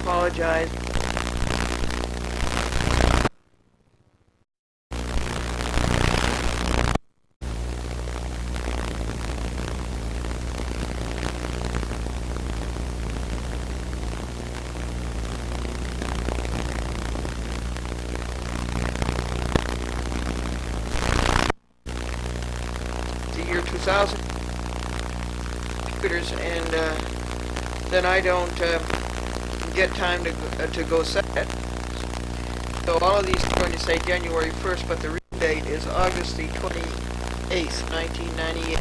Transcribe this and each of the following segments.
apologize. The year 2000 computers, and then I don't get time to go set it. So all of these are going to say January 1st, but the real date is August the 28th, 1998,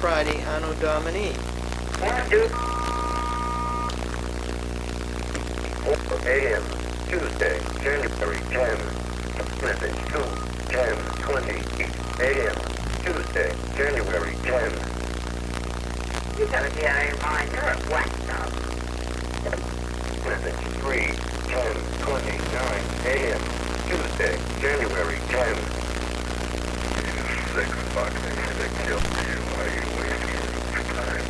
Friday, Anno Domini. 4 a.m. Tuesday, January 10. Message 2:10:20 a.m. Tuesday, January 10. You gotta be out of your mind. You're a whack job. Message 3:10:29 a.m. Tuesday, January 10. 6 o'clock, they killed you. Why are you wasting your time?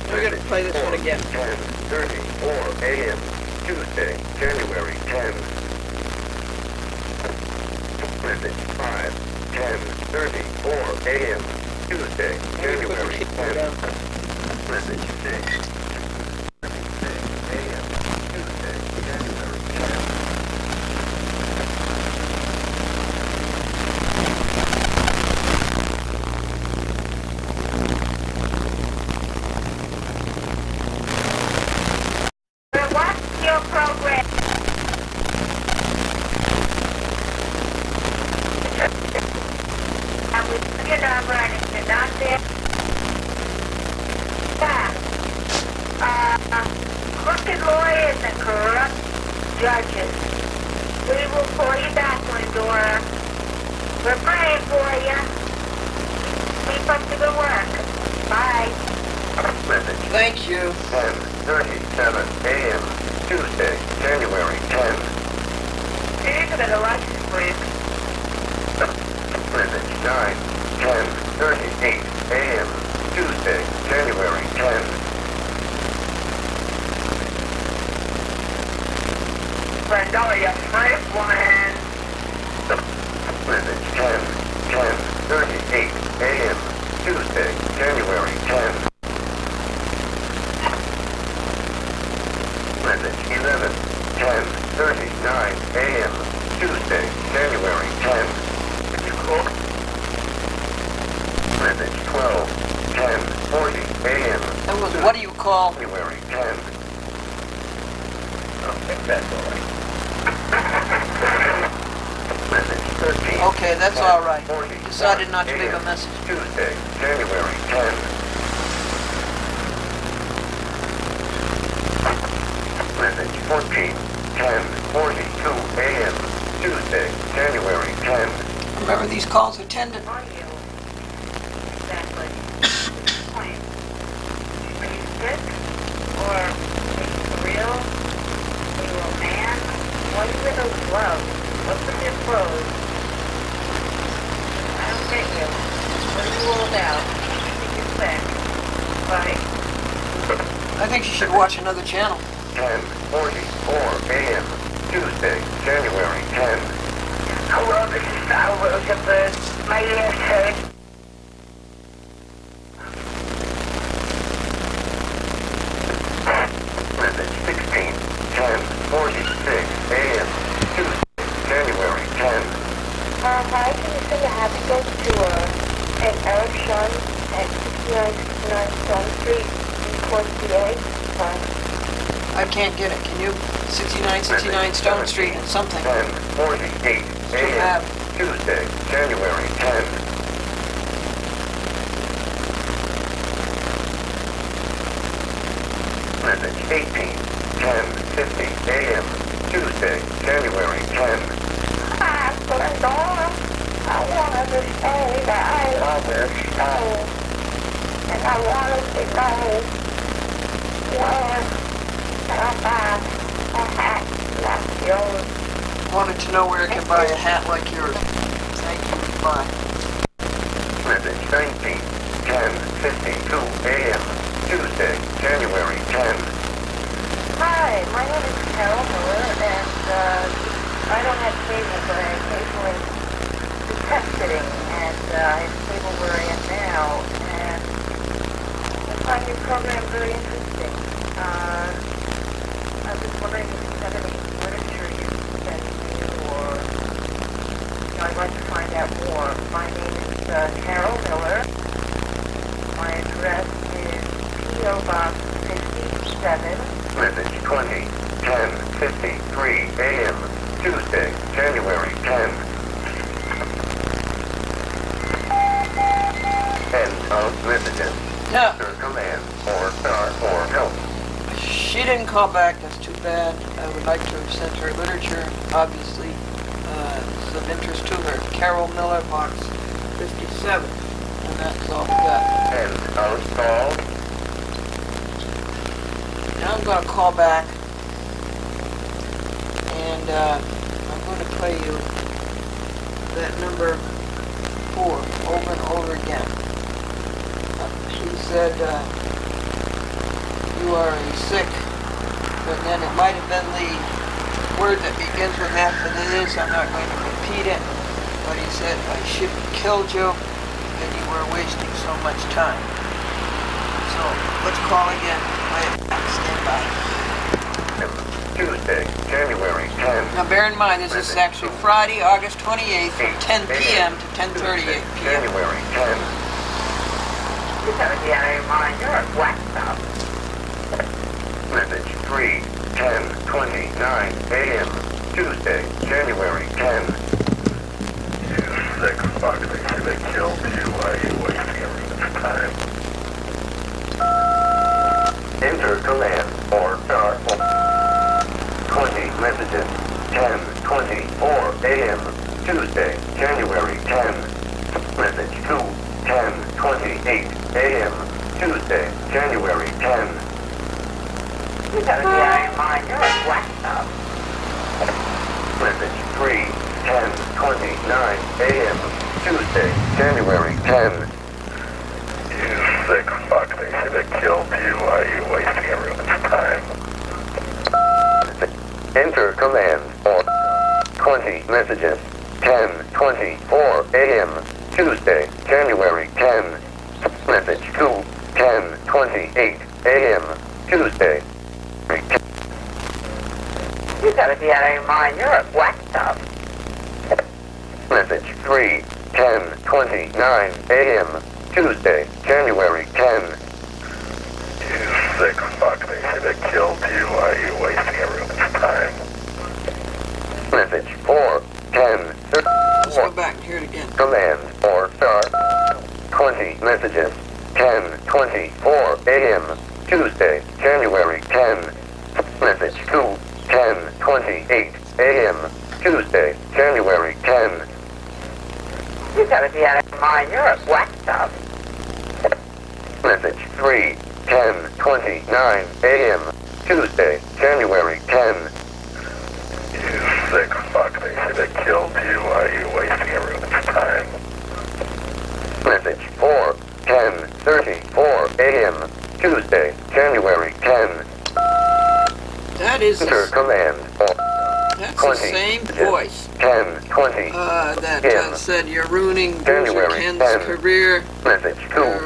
We're going to play this one again. 10:34 a.m. Tuesday, January 10. Message 5:10:34 a.m. Tuesday, January 10. Message 6. Crooked lawyers and corrupt judges. We will call you back, Glendora. We're praying for you. Keep up the good work. Bye. Message. Thank you. 10:37 a.m. Tuesday, January 10. Here's a bit of lunch, please. Message 9:10:38 a.m. Tuesday, January 10. Glendora, you brave woman. Message 10:38 a.m. Tuesday, January 10. Message 11:10:39 a.m. Tuesday, January 10. Did you call? Message 12:10:40 a.m. That was what do you call? January 10. I think that's all right. Message 13. Okay, that's all right. 40 Decided not to leave a message. Tuesday, January 10. Message 14:10:42 a.m. Tuesday, January 10. Remember, these calls are tended. Are you? Exactly. Point. Are you sick? Or are you for real? Are you a man? Why do you wear those gloves? What's with your clothes? I don't get you. What are you all about? I think you're sick. Right? I think you should watch another channel. 10:44 a.m. Tuesday, January 10. Hello, this is Sal Roosevelt. My ears hurt. Message 16:10:46 a.m. Tuesday, January 10. Hi, can you send a happy birthday to an Eric Sean at 6969 Front Street, Port PA? I I can't get it. Can you? 6969 Stone Street and something. 10:48 a.m. Tuesday, January 10. Message 10:50 a.m. Tuesday, January 10. Hi, Glendora. I wanted to say that I love your show. And I wanted to know where can I buy a hat like yours. Wanted to know where I could buy a hat like yours. Thank you. Bye. Message 10:52 a.m. Tuesday, January 10. Hi, my name is Carol Miller, and I don't have cable, but I occasionally do pet sitting, and I have cable where I am now, and I find your program very interesting. I was wondering if you have any literature you can send me, or I'd like to find out more. My name is Carol Miller. My address is P.O. Box 57. Message 10:53 a.m. Tuesday, January 10. End of messages. Yeah. Enter command or star or help. She didn't call back. That's too bad. I would like to have sent her literature. Obviously, it's of interest to her. Carol Miller, Box 57. And that's all we got. End of call. Now I'm going to call back, and I'm going to play you that number 4 over and over again. He said, you are sick, but then it might have been the word that begins with after this. I'm not going to repeat it, but he said, I shouldn't have killed you, and you were wasting so much time. So let's call again. Stand by. Tuesday, January 10. Now bear in mind, this is actually Friday, August 28th, from 10 p.m. to 10:38 p.m. January 10. You gotta be out of your mind. You're a whack stuff. Message 10:29 a.m. Tuesday, January 10. You sick fuck, they should have killed you. Why are you wasting everyone's time? Enter command or star 20 messages. 10:24 a.m. Tuesday, January 10. Message 10:28 a.m. Tuesday, January 10. You gotta be out of your mind. You're a whack stuff. Message 10:29 a.m. Tuesday, January 10. You sick fuck, they should have killed you. Why are you wasting everyone's time? Enter command or 20 messages. 10:24 a.m. Tuesday, January 10. Message 10:28 a.m. Tuesday. You gotta be out of your mind. You're a whack stuff. Message 10:29 a.m. Tuesday, January 10. You sick fuck, they should have killed you. Why are you wasting everyone's time? Message 4:10. Let's go back and hear it again. Command or star 20 messages. 10:24 a.m. Tuesday, January 10. Message 10:28 a.m. Tuesday, January 10. You gotta be out of your mind. You're a whack stuff. Message 10:29 a.m. Tuesday, January 10. You sick fuck, they should have killed you. Why are you wasting everyone's time? Message 10:34 a.m. Tuesday, January 10. That is Enter command. that's the same voice 10:20 that said you're ruining Bruiser January Ken's 10. career. Message You're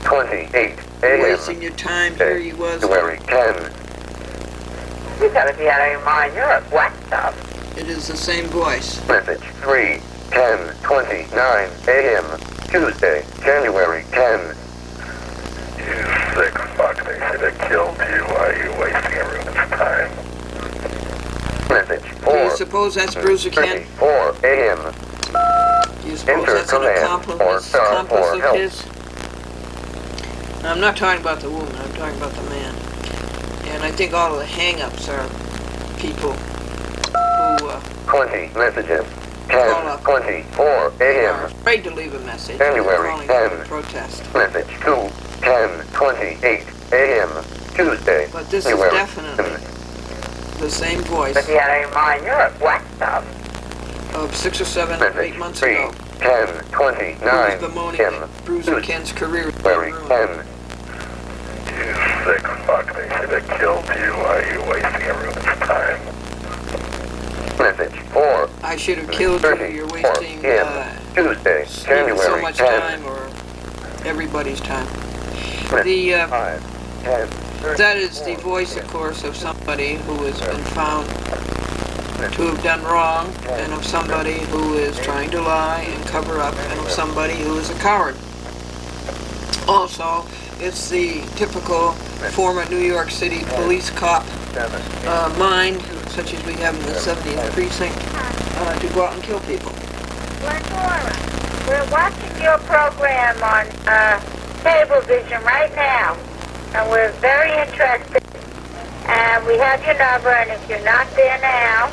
2:28 a.m. wasting your time. Here he was. January 10. You gotta be out of your mind. You're a whack stuff. It is the same voice. Message 10:29 a.m. Tuesday, January 10. You sick fuck, they should have killed you. Why are you wasting everyone's Message Do you 4. suppose that's Bruiser Ken? 4 a.m. Do you suppose Enter that's an command accomplice or of help. his? Now, I'm not talking about the woman, I'm talking about the man. And I think all of the hang-ups are people who 20 messages. call up. 10:24 are a.m. afraid to leave a message. January calling 10. for a protest. Message 2. 10:28 a.m. Tuesday. But this is January definitely the same voice But you gotta remind you of what stuff? of 6 or 7 or 8 months 3. ago. 10:29 Who was bemoaning a.m. that Bruiser Ken's career was being January ruined. 10. You sick fuck, they should have killed you. Why are you wasting everyone's time? Message 4. I should have killed you. You're wasting Tuesday, January so much 10. time, or everybody's time. The 5, 10, that is the voice, of course, of somebody who has been found to have done wrong, and of somebody who is trying to lie and cover up, and of somebody who is a coward. Also, it's the typical former New York City police cop mind, such as we have in the 70th precinct, to go out and kill people. Glendora, we're watching your program on Cablevision right now, and we're very interested. And we have your number, and if you're not there now,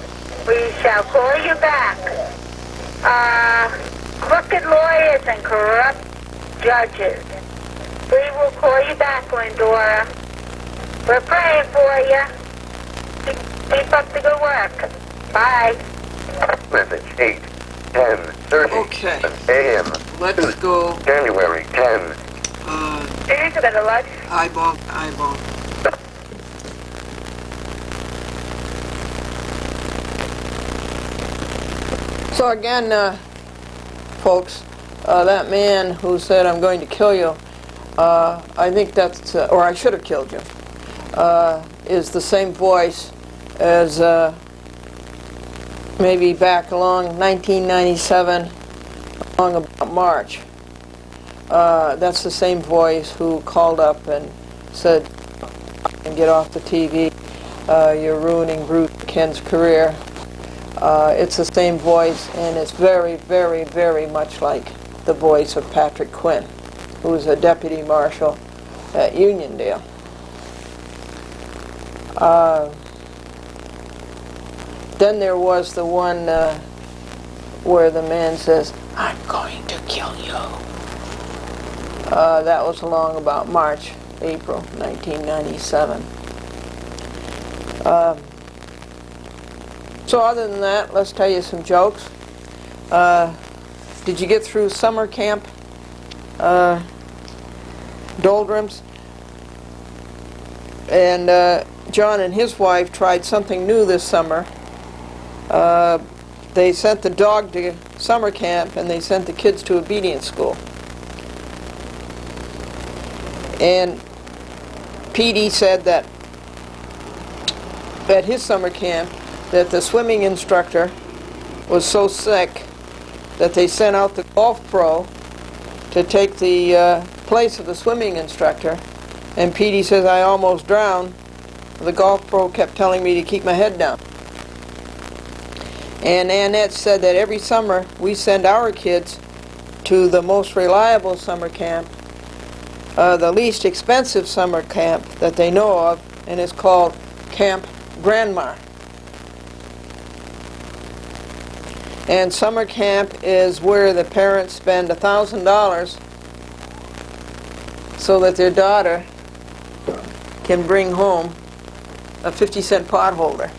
we shall call you back. Crooked lawyers and corrupt judges. We will call you back, Glendora. We're praying for you. Keep up the good work. Bye. Message 8, 10:30 Okay. a.m. Let's go January 10. Here's a bit of luck. eyeball to eyeball. So again, folks, that man who said, "I'm going to kill you," I think that's, or I should have killed you, is the same voice as maybe back along 1997, along about March. That's the same voice who called up and said, "And get off the TV, you're ruining Bruce Ken's career." It's the same voice, and it's very, very, very much like the voice of Patrick Quinn, who was a deputy marshal at Uniondale. Then there was the one where the man says, "I'm going to kill you." That was along about March, April 1997. So other than that, let's tell you some jokes. Did you get through summer camp doldrums? And John and his wife tried something new this summer. They sent the dog to summer camp, and they sent the kids to obedience school. And Petey said that at his summer camp that the swimming instructor was so sick that they sent out the golf pro to take the place of the swimming instructor. And Petey says, "I almost drowned. The golf pro kept telling me to keep my head down." And Annette said that every summer we send our kids to the most reliable summer camp, the least expensive summer camp that they know of, and it's called Camp Grandma. And summer camp is where the parents spend $1,000 so that their daughter can bring home a 50-cent pot holder.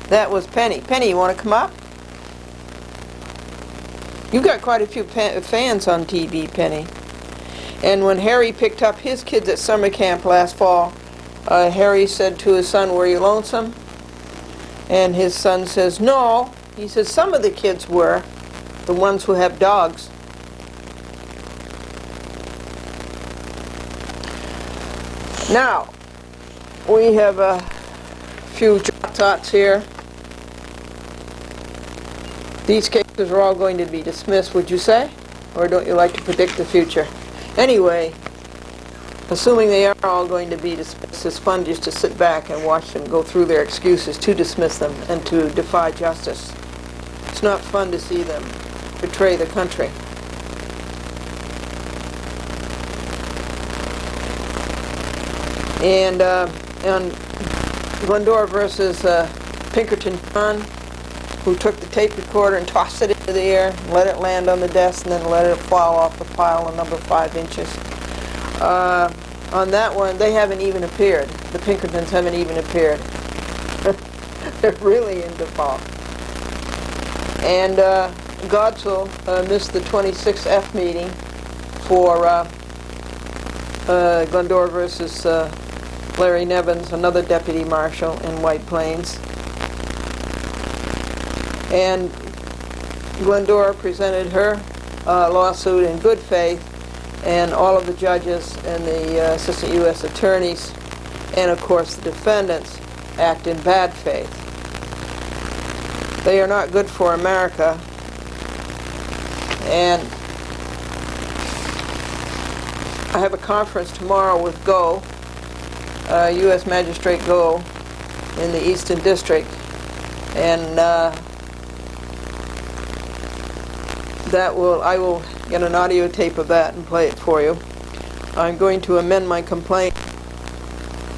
That was Penny. Penny, you want to come up? You got quite a few fans on TV, Penny. And when Harry picked up his kids at summer camp last fall, Harry said to his son, "Were you lonesome?" And his son says, "No." He says, "Some of the kids were, the ones who have dogs." Now, we have a few thoughts here. These cases are all going to be dismissed, would you say? Or don't you like to predict the future? Anyway, assuming they are all going to be dismissed, it's fun just to sit back and watch them go through their excuses to dismiss them and to defy justice. It's not fun to see them betray the country. And on Glendora versus Pinkerton John, who took the tape recorder and tossed it into the air, let it land on the desk, and then let it fall off the pile a number 5 inches. On that one, they haven't even appeared. The Pinkertons haven't even appeared. They're really in default. And Godsell missed the 26F meeting for Glendora versus Larry Nevins, another deputy marshal in White Plains. And Glendora presented her lawsuit in good faith, and all of the judges and the assistant U.S. attorneys and, of course, the defendants act in bad faith. They are not good for America, and I have a conference tomorrow with Go, U.S. Magistrate Go in the Eastern District, and I will get an audio tape of that and play it for you. I'm going to amend my complaint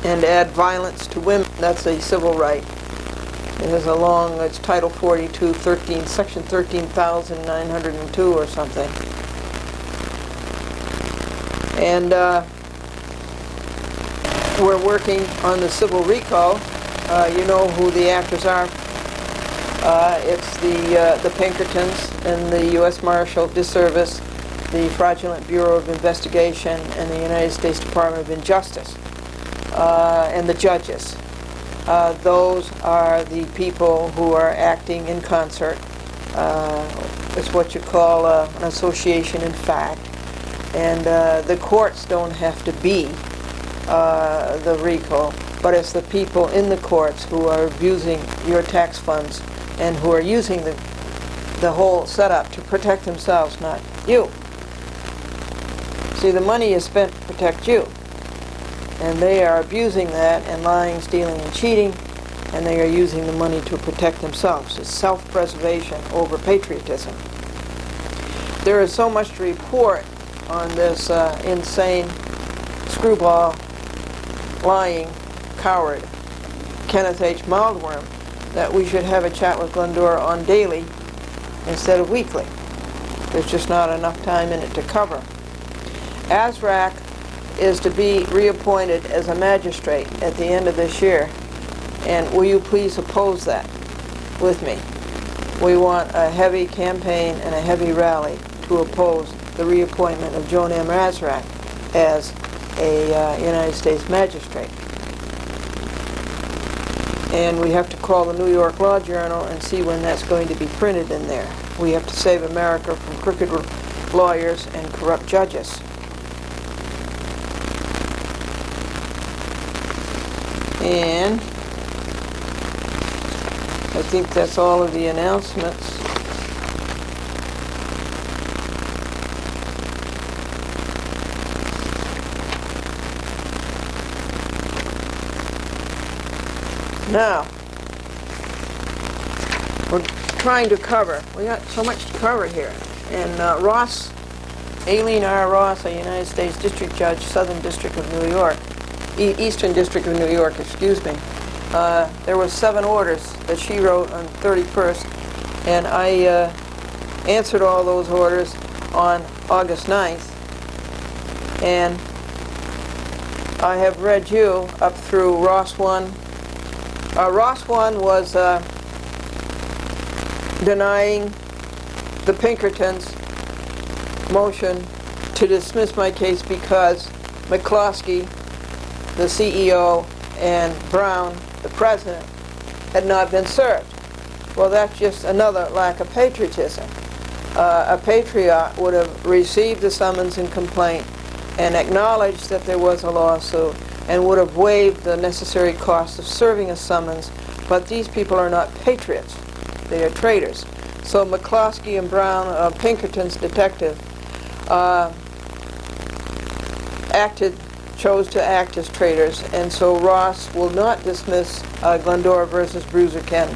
and add violence to women. That's a civil right. It has a long, it's Title 42, Section 13,902 or something. And we're working on the civil recall. You know who the actors are. It's the Pinkertons and the U.S. Marshal Disservice, the Fraudulent Bureau of Investigation, and the United States Department of Injustice, and the judges. Those are the people who are acting in concert. It's what you call an association in fact. And the courts don't have to be the recall, but it's the people in the courts who are abusing your tax funds and who are using the whole setup to protect themselves, not you. See, the money is spent to protect you, and they are abusing that and lying, stealing, and cheating, and they are using the money to protect themselves. It's self-preservation over patriotism. There is so much to report on this insane, screwball, lying coward, Kenneth H. Mildworm, that we should have a chat with Glendora on daily instead of weekly. There's just not enough time in it to cover. Azrak is to be reappointed as a magistrate at the end of this year, and will you please oppose that with me? We want a heavy campaign and a heavy rally to oppose the reappointment of Joan M. Azrak as a United States magistrate. And we have to call the New York Law Journal and see when that's going to be printed in there. We have to save America from crooked lawyers and corrupt judges. And I think that's all of the announcements. Now, we're trying to cover. We got so much to cover here. And Ross, Aileen R. Ross, a United States District Judge, Southern District of New York, Eastern District of New York, excuse me. There were 7 orders that she wrote on 31st, and I answered all those orders on August 9th. And I have read you up through Ross 1. Ross 1 was denying the Pinkertons' motion to dismiss my case because McCloskey, the CEO, and Brown, the president, had not been served. Well, that's just another lack of patriotism. A patriot would have received the summons and complaint and acknowledged that there was a lawsuit and would have waived the necessary cost of serving a summons, but these people are not patriots. They are traitors. So McCloskey and Brown, Pinkerton's detective, acted chose to act as traitors, and so Ross will not dismiss Glendora versus Bruiser Ken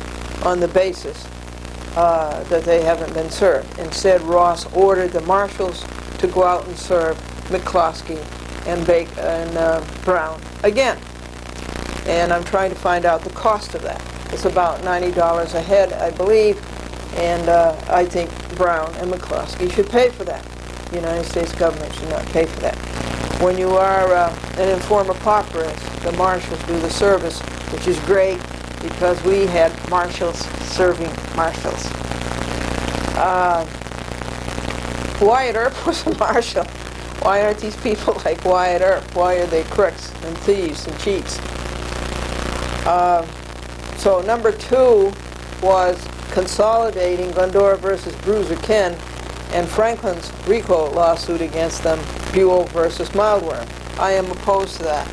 on the basis that they haven't been served. Instead, Ross ordered the marshals to go out and serve McCloskey and Brown again. And I'm trying to find out the cost of that. It's about $90 a head, I believe, and I think Brown and McCloskey should pay for that. The United States government should not pay for that. When you are an informer pauperist, the marshals do the service, which is great because we had marshals serving marshals. Wyatt Earp was a marshal. Why aren't these people like Wyatt Earp? Why are they crooks and thieves and cheats? So number 2 was consolidating Glendora versus Bruiser Ken and Franklin's RICO lawsuit against them, Buell versus Mildworm. I am opposed to that.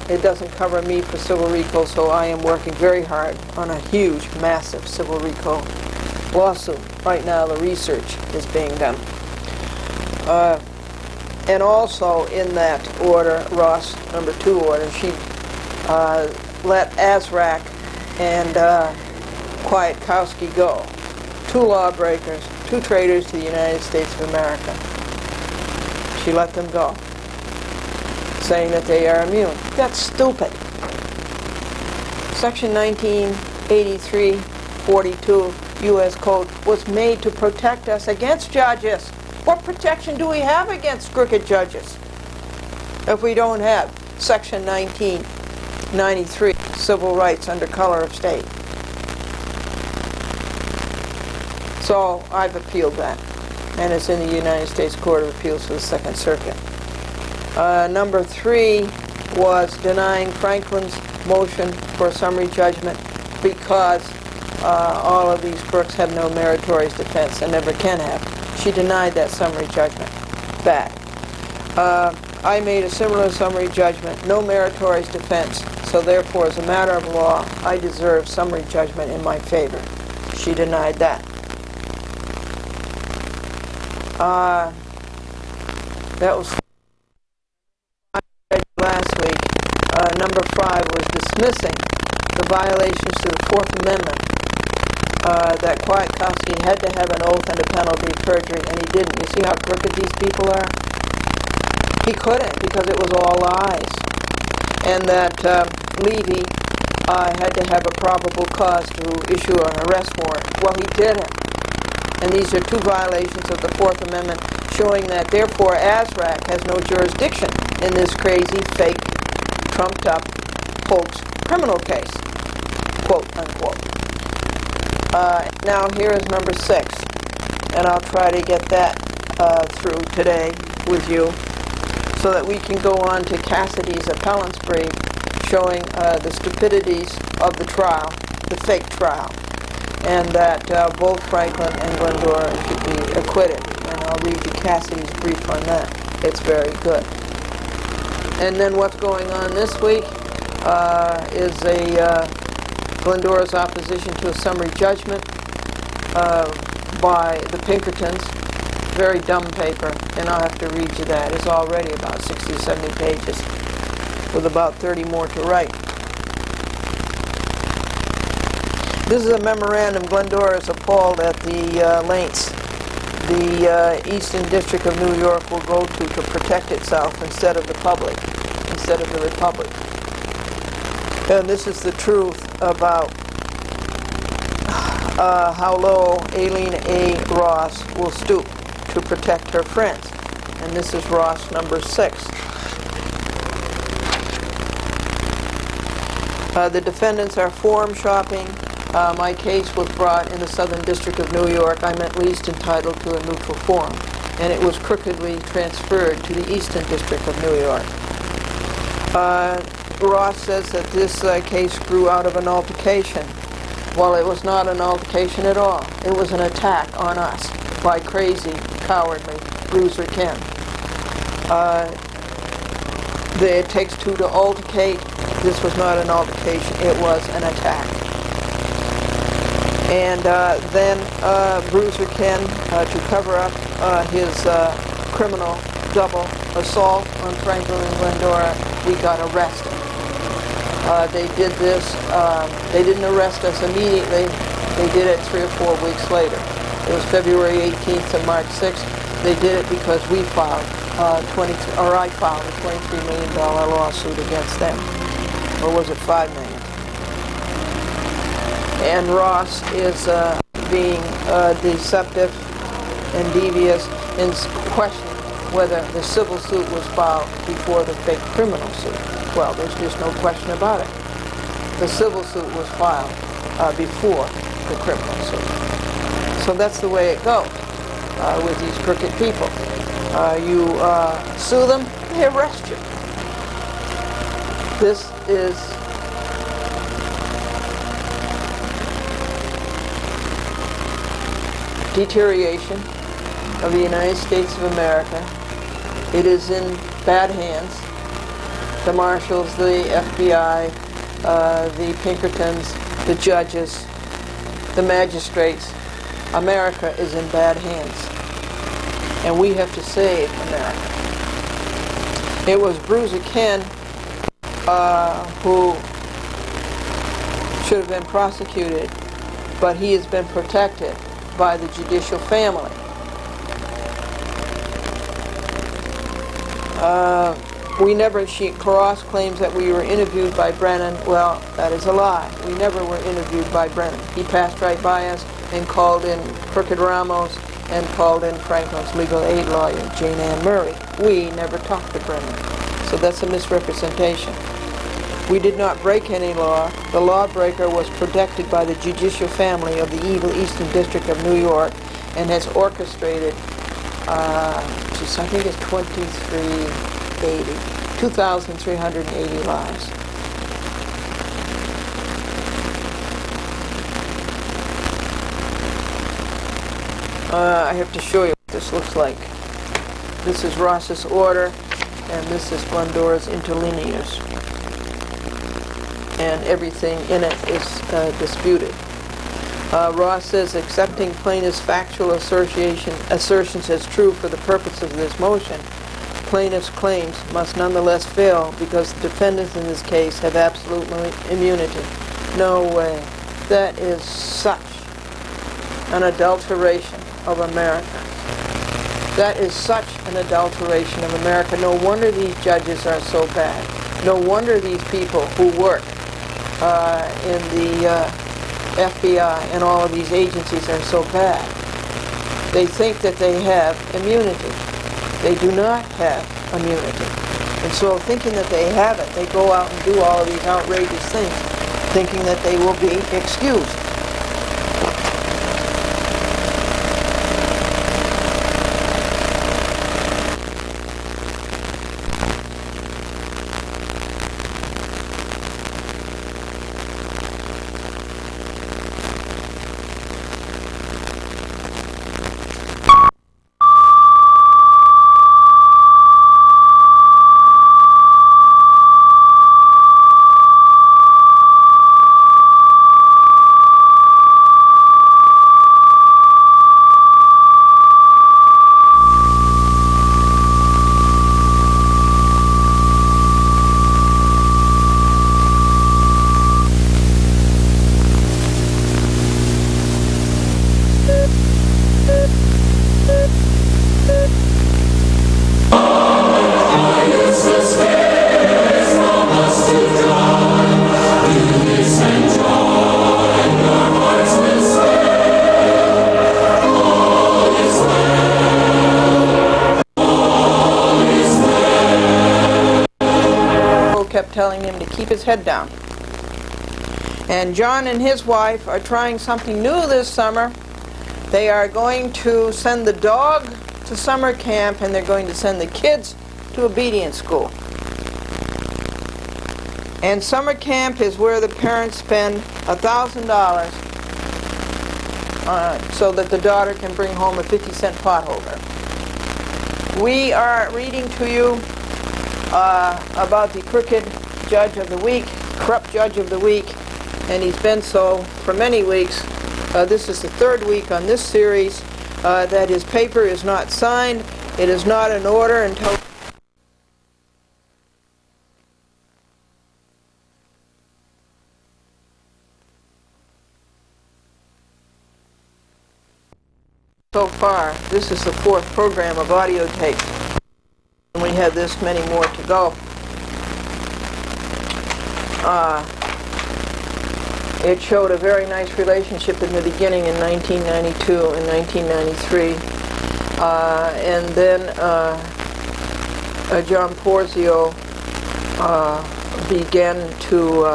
It doesn't cover me for civil RICO, so I am working very hard on a huge, massive civil RICO lawsuit. Right now the research is being done. And also in that order, Ross, number 2 order, she let Azrak and Kwiatkowski go. 2 lawbreakers, 2 traitors to the United States of America. She let them go, saying that they are immune. That's stupid. Section 1983-42 U.S. Code was made to protect us against judges. What protection do we have against crooked judges if we don't have Section 1993, civil rights under color of state? So I've appealed that, and it's in the United States Court of Appeals for the Second Circuit. Number 3 was denying Franklin's motion for summary judgment because all of these crooks have no meritorious defense and never can have. She denied that summary judgment back. I made a similar summary judgment, no meritorious defense, so therefore as a matter of law I deserve summary judgment in my favor. She denied that. That was last week. Number 5 was dismissing the violations to the Fourth Amendment, that Kwiatkowski had to have an oath and a penalty of perjury, and he didn't. You see how crooked these people are? He couldn't because it was all lies. And that Levy had to have a probable cause to issue an arrest warrant. Well, he didn't. And these are 2 violations of the Fourth Amendment, showing that therefore Azrak has no jurisdiction in this crazy, fake, trumped-up, hoax criminal case, quote unquote. Now here is number 6, and I'll try to get that through today with you, so that we can go on to Cassidy's appellant's brief, showing the stupidities of the trial, the fake trial, and that both Franklin and Glendora should be acquitted. And I'll read you Cassidy's brief on that. It's very good. And then what's going on this week is Glendora's opposition to a summary judgment by the Pinkertons. Very dumb paper, and I'll have to read you that. It's already about 60 or 70 pages, with about 30 more to write. This is a memorandum. Glendora is appalled at the lengths the Eastern District of New York will go to protect itself instead of the public, instead of the Republic. And this is the truth about how low Aileen A. Ross will stoop to protect her friends. And this is Ross number 6. The defendants are forum shopping. My case was brought in the Southern District of New York. I'm at least entitled to a neutral forum. And it was crookedly transferred to the Eastern District of New York. Ross says that this case grew out of an altercation. Well, it was not an altercation at all. It was an attack on us by crazy, cowardly Bruiser Ken. It takes 2 to altercate. This was not an altercation. It was an attack. And then Bruiser Ken, to cover up his criminal double assault on Franklin and Glendora, we got arrested. They did this, they didn't arrest us immediately, they did it 3 or 4 weeks later. It was February 18th to March 6th. They did it because we filed I filed a $23 million lawsuit against them. Or was it $5 million? And Ross is being deceptive and devious in questioning whether the civil suit was filed before the fake criminal suit. Well, there's just no question about it. The civil suit was filed before the criminal suit. So that's the way it goes with these crooked people. You sue them, they arrest you. This is deterioration of the United States of America. It is in bad hands. The marshals, the FBI, the Pinkertons, the judges, the magistrates. America is in bad hands. And we have to save America. It was Bruiser Ken who should have been prosecuted, but he has been protected by the judicial family. Cross claims that we were interviewed by Brennan. Well, that is a lie. We never were interviewed by Brennan. He passed right by us and called in Crooked Ramos and called in Franklin's legal aid lawyer, Jane Ann Murray. We never talked to Brennan. So that's a misrepresentation. We did not break any law. The lawbreaker was protected by the judicial family of the evil Eastern District of New York and has orchestrated, I think it's 2,380 lives. I have to show you what this looks like. This is Ross's order, and this is Glendora's interlinears. And everything in it is disputed. Ross says, accepting plaintiff's factual assertions as true for the purpose of this motion, plaintiff's claims must nonetheless fail because the defendants in this case have absolute immunity. No way. That is such an adulteration of America. That is such an adulteration of America. No wonder these judges are so bad. No wonder these people who work in the FBI and all of these agencies are so bad. They think that they have immunity. They do not have immunity. And so thinking that they have it, they go out and do all of these outrageous things, thinking that they will be excused. Kept telling him to keep his head down. And John and his wife are trying something new this summer. They are going to send the dog to summer camp, and they're going to send the kids to obedience school. And summer camp is where the parents spend $1,000 so that the daughter can bring home a 50-cent potholder. We are reading to you about the crooked judge of the week, corrupt judge of the week, and he's been so for many weeks. This is the third week on this series that his paper is not signed, It is not in order until so far. This is the 4th program of audio tapes, and we have this many more to go. It showed a very nice relationship in the beginning in 1992 and 1993, and then John Porzio began to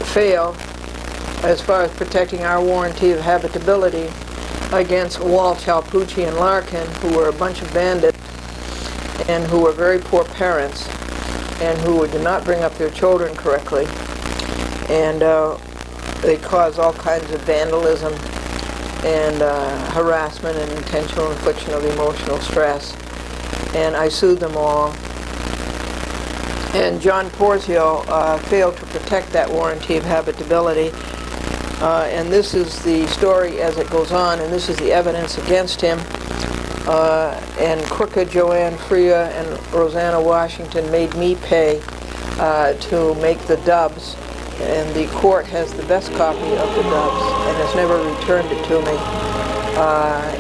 fail as far as protecting our warranty of habitability against Wall, Chalpucci, and Larkin, who were a bunch of bandits and who were very poor parents and who did not bring up their children correctly. And they caused all kinds of vandalism and harassment and intentional infliction of emotional stress. And I sued them all. And John Porzio failed to protect that warranty of habitability. And this is the story as it goes on, and this is the evidence against him. And crooked Joanne Freya and Rosanna Washington made me pay to make the dubs, and the court has the best copy of the dubs and has never returned it to me.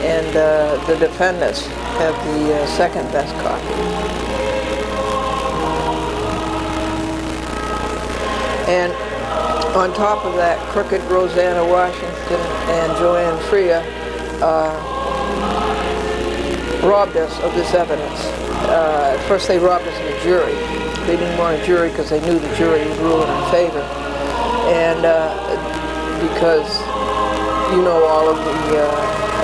And the defendants have the second best copy. And on top of that, crooked Rosanna Washington and Joanne Freya robbed us of this evidence. At first they robbed us of a jury. They didn't want a jury because they knew the jury would rule in our favor. And because you know all of the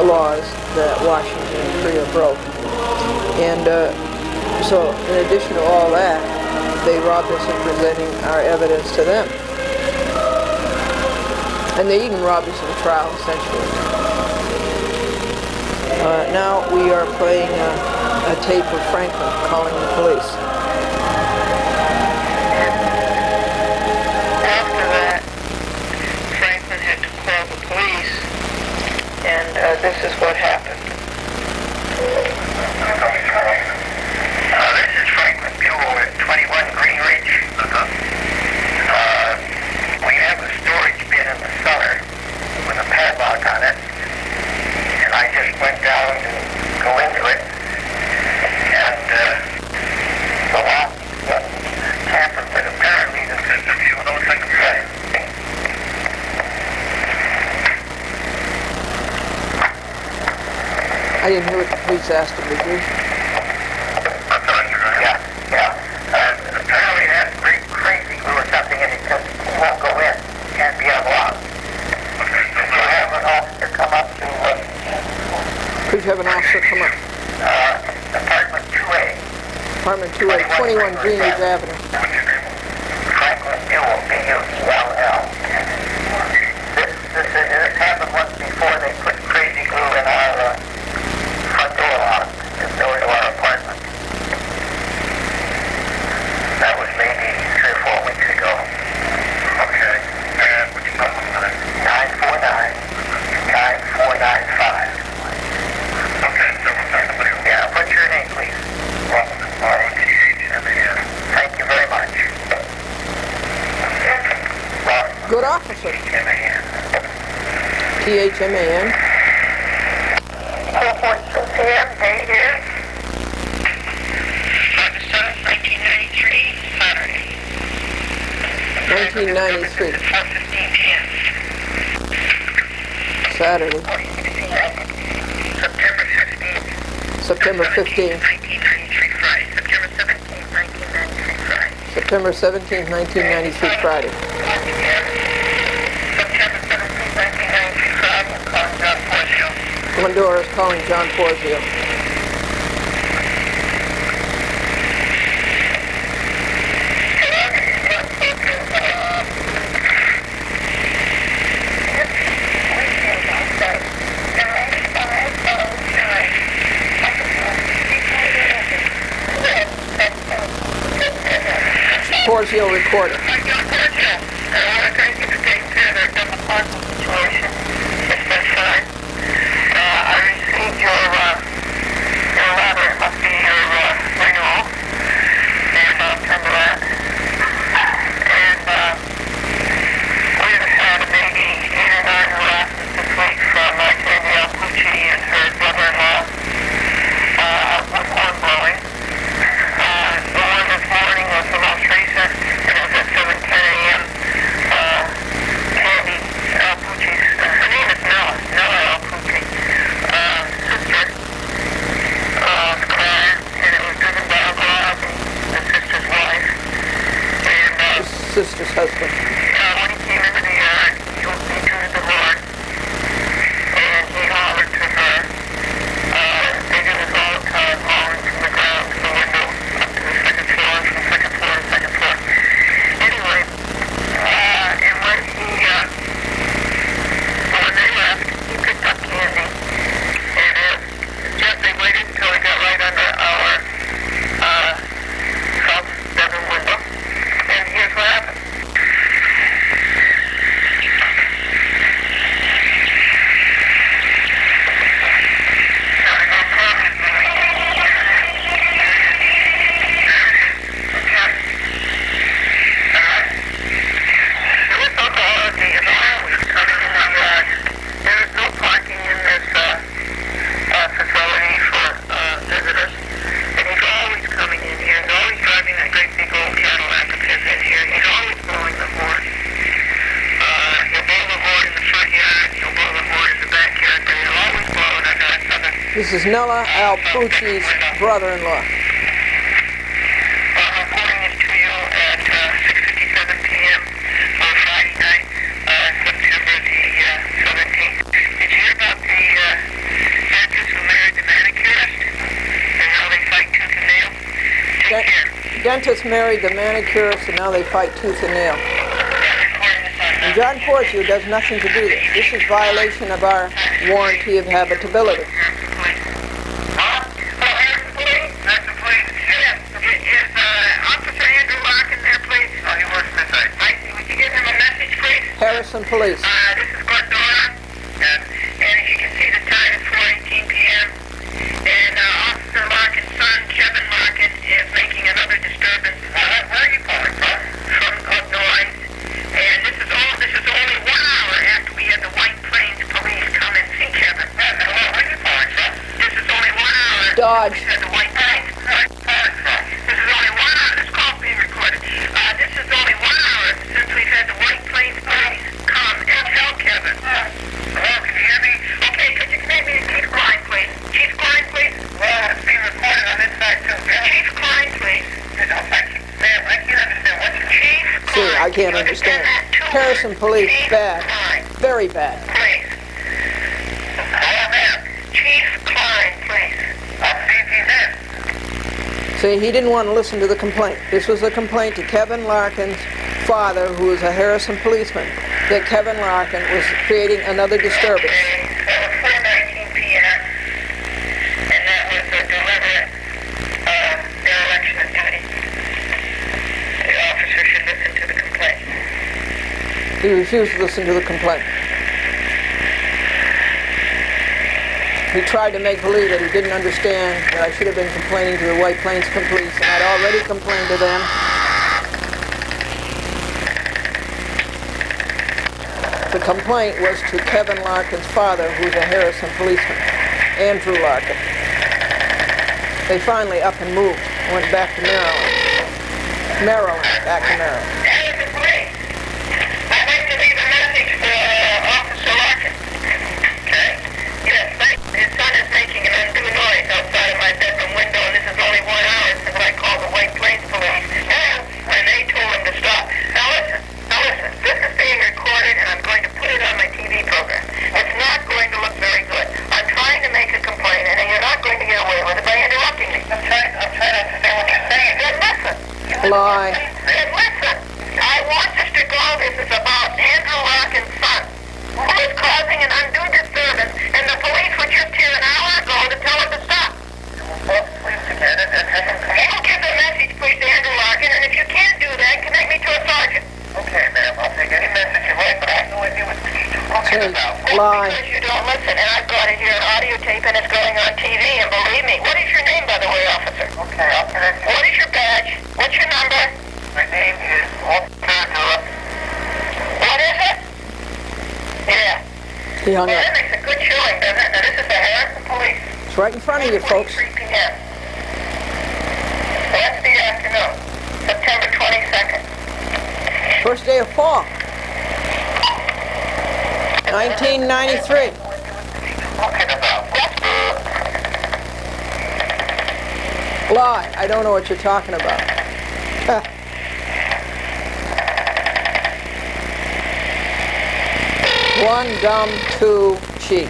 laws that Washington and Freya broke. And so in addition to all that, they robbed us of presenting our evidence to them. And they even robbed us of a trial, essentially. Now we are playing a tape of Franklin calling the police. After that, Franklin had to call the police, and this is what happened. This is Franklin Buell at 21 Green Ridge. We have a storage bin in the cellar with a padlock on it, and I just went down to go into it, and the lock was tampered with. Apparently the system you know second side. I didn't hear what the police asked him to do. Apparently that's crazy glue or something, and it just won't go in. Can't be unlocked. We'll have an officer come up to... Could you have an officer come up? Apartment 2A. Apartment 2A, 21 Greenridge Avenue. Franklin Buell, B-U-E-L-L. This happened once before. They put crazy glue in our front door lock, the door to our apartment. That was maybe 3 or 4 weeks ago. Okay. And what's your number on it? 949-9495. Okay, so we'll talk about it. Yeah, what's your name, please? R-O-T-H-M-A-N. Thank you very much. Good officer. T-H-M-A-N. T-H-M-A-N. What's the PM date here? August 7th, 1993, Saturday. 1993. 4:15 p.m. Saturday. September 15th. September 15th. 1993 Friday. September 17th, 1993 Friday. September 17th, 1993 Friday. September 17th, 1993 Friday. I'm calling John Porzio. Glendora is calling John Porzio. Porzio recording. I received your precious husband? When he came into the yard, he turned the horn, and he hollered to her. They did his all the time, hollering from the ground to the window up to the second floor, from second floor to second floor. Anyway, and when they left, he picked up candy, and just they waited until he got right under our south bedroom window, and here's what happened. This is Nella Alpucci's brother-in-law. I'm reporting this to you at 6:57 p.m. on Friday night, September the 17th. Did you hear about the dentist who married the manicurist and how they fight tooth and nail? Take care. Dentist married the manicurist and now they fight tooth and nail. And John Porcio does nothing to do this. This is violation of our warranty of habitability. Harrison Police. This is Glendora, and as you can see the time is 4:18 p.m. And Officer Larkin's son, Kevin Larkin, is making another disturbance. Where are you calling from? From Glendora. And this is only 1 hour after we had the White Plains Police come and see Kevin. Where are you calling from? This is only 1 hour. Dodge. We had the White Plains. This is only 1 hour. This call's being recorded. This is only 1 hour since we've had the White Plains Police come and tell Kevin. Hello, can you hear me? Okay, could you make me Chief Klein, please? Chief Klein, please? Well, it's being recorded on this side, too. Chief Klein, please. Ma'am, I can't understand. What's the Chief Klein? See, I can't understand. Harrison Police, bad. Very bad. Please. Hello, ma'am. Chief Klein, please. I'll see if he's in. See, he didn't want to listen to the complaint. This was a complaint to Kevin Larkin's father, who is a Harrison policeman, that Kevin Larkin was creating another disturbance. Okay, that was 4:19 p.m. and that was a deliberate dereliction of duty. The officer should listen to the complaint. He refused to listen to the complaint. He tried to make believe that he didn't understand that I should have been complaining to the White Plains Police, and I'd already complained to them. The complaint was to Kevin Larkin's father, who's a Harrison policeman, Andrew Larkin. They finally up and moved, went back to Maryland. Back to Maryland. Harrison Police, I'd like to leave a message for Officer Larkin. Okay? Yes, thanks. His son is making an undue noise outside of my bedroom window, and this is only 1 hour since I called the White Plains Police, and they told him to stop. Now listen, this is being recorded, and I'm going to put it on my TV program. It's not going to look very good. I'm trying to make a complaint, and you're not going to get away with it by interrupting me. I'm trying to understand what you're saying. Then listen. Lie. Then listen. I want this to go. This is about Andrew Larkin's son, who is causing an undue disturbance, and the police were just here an hour ago to tell him to stop. You give the message, please, to Andrew Larkin, and if you can't do that, connect me to a sergeant. Okay, ma'am. I'll take any message you like, but I have no idea what you're talking about. Lie. Because you don't listen, and I've got it here on audio tape, and it's going on TV, and believe me. What is your name, by the way, officer? Okay, I'll connect you. What is your badge? What's your number? My name is Officer. What is it? Yeah. He hung Well, up. that makes a good showing, doesn't it? Now, this is the Harrison Police. It's right in front of you, folks. 3 p.m. Wednesday afternoon, September 22nd. First day of fall. 1993. Lie. I don't know what you're talking about. One, dumb. Two, cheap.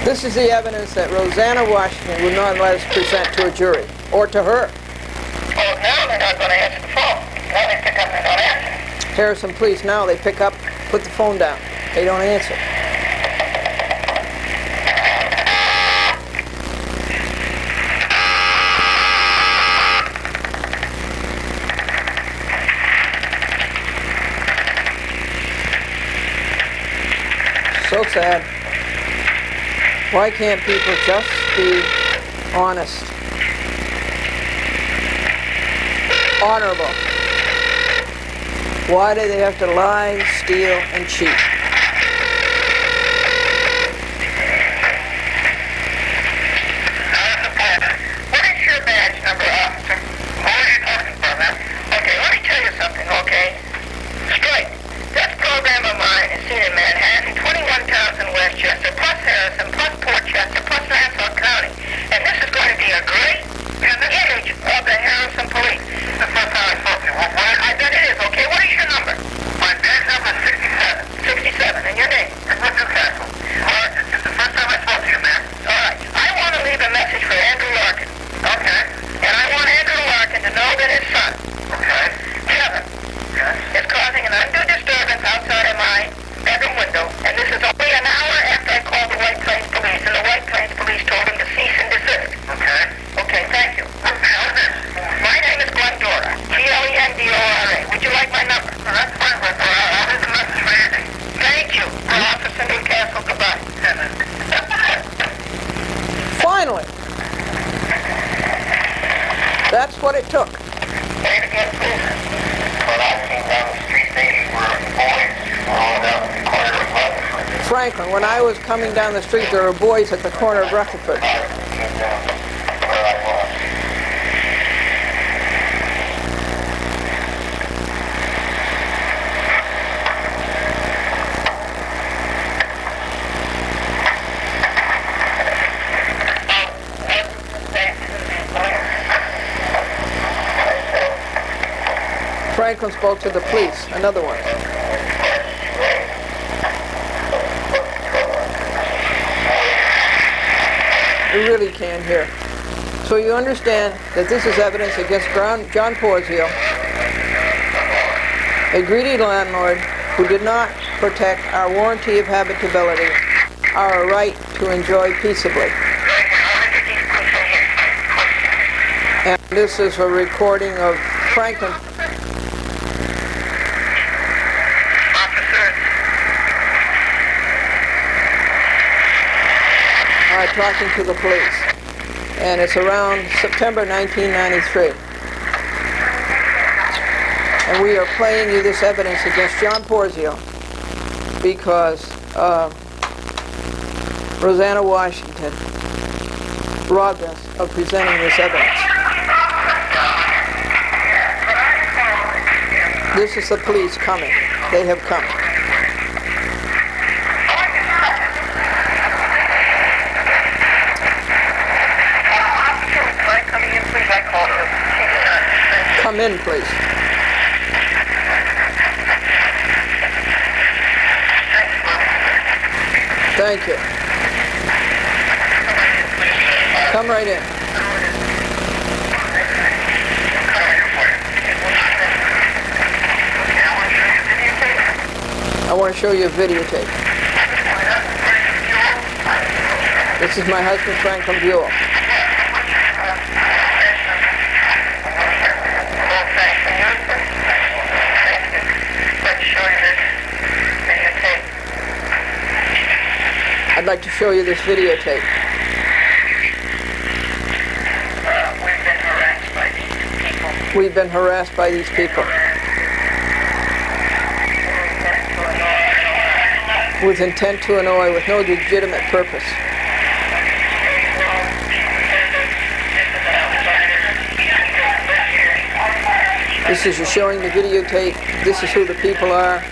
This is the evidence that Rosanna Washington would not let us present to a jury, or to her. Oh, now they're not going to answer the phone. Now they pick up and don't answer. Harrison Police, now they pick up, put the phone down. They don't answer. So sad. Why can't people just be honest? Honorable. Why do they have to lie, steal, and cheat? What is your badge number, officer? What are you talking about, man? Okay, let me tell you something, okay? Strike. This program of mine is seen in Manhattan, 21,000 Westchester, plus Harrison, plus Portchester, plus Nassau County. And this is going to be a great image of the Harrison Police. The first time I spoke to you. I bet it is, okay? What is your number? My badge number is 67. 67, and your name? What's your castle? This is the first time I spoke to you, man. All right. I want to leave a message for Andrew Larkin. Okay. And I want Andrew Larkin to know that his son, okay, Kevin, is causing an undue disturbance outside of my bedroom window, and this is only an hour after I called the White Plains Police, and the White Plains Police told him to cease and desist. Okay. Okay, thank you. What the hell is this? My name is Glendora, Glendora. Would you like my number? Oh, that's fine, Glendora. I'll leave the message for Andy. Thank you. Officer Newcastle, goodbye. Finally! That's what it took. Say it again, please. Well, I came down the street, they were boys rolling out the corner of Rutherford. Franklin, when I was coming down the street, there were boys at the corner of Rutherford. Came down where I was. Franklin spoke to the police, another one. You really can't hear. So you understand that this is evidence against John Porzio, a greedy landlord who did not protect our warranty of habitability, our right to enjoy peaceably. And this is a recording of Franklin talking to the police, and it's around September 1993, and we are playing you this evidence against John Porzio because Rosanna Washington robbed us of presenting this evidence. This is the police coming. They have come. Come in, please. Thank you. Come right in. I want to show you a videotape. This is my husband, Franklin Buell. I'd like to show you this videotape. We've been harassed by these people. With intent to annoy, with no legitimate purpose. This is showing the videotape. This is who the people are.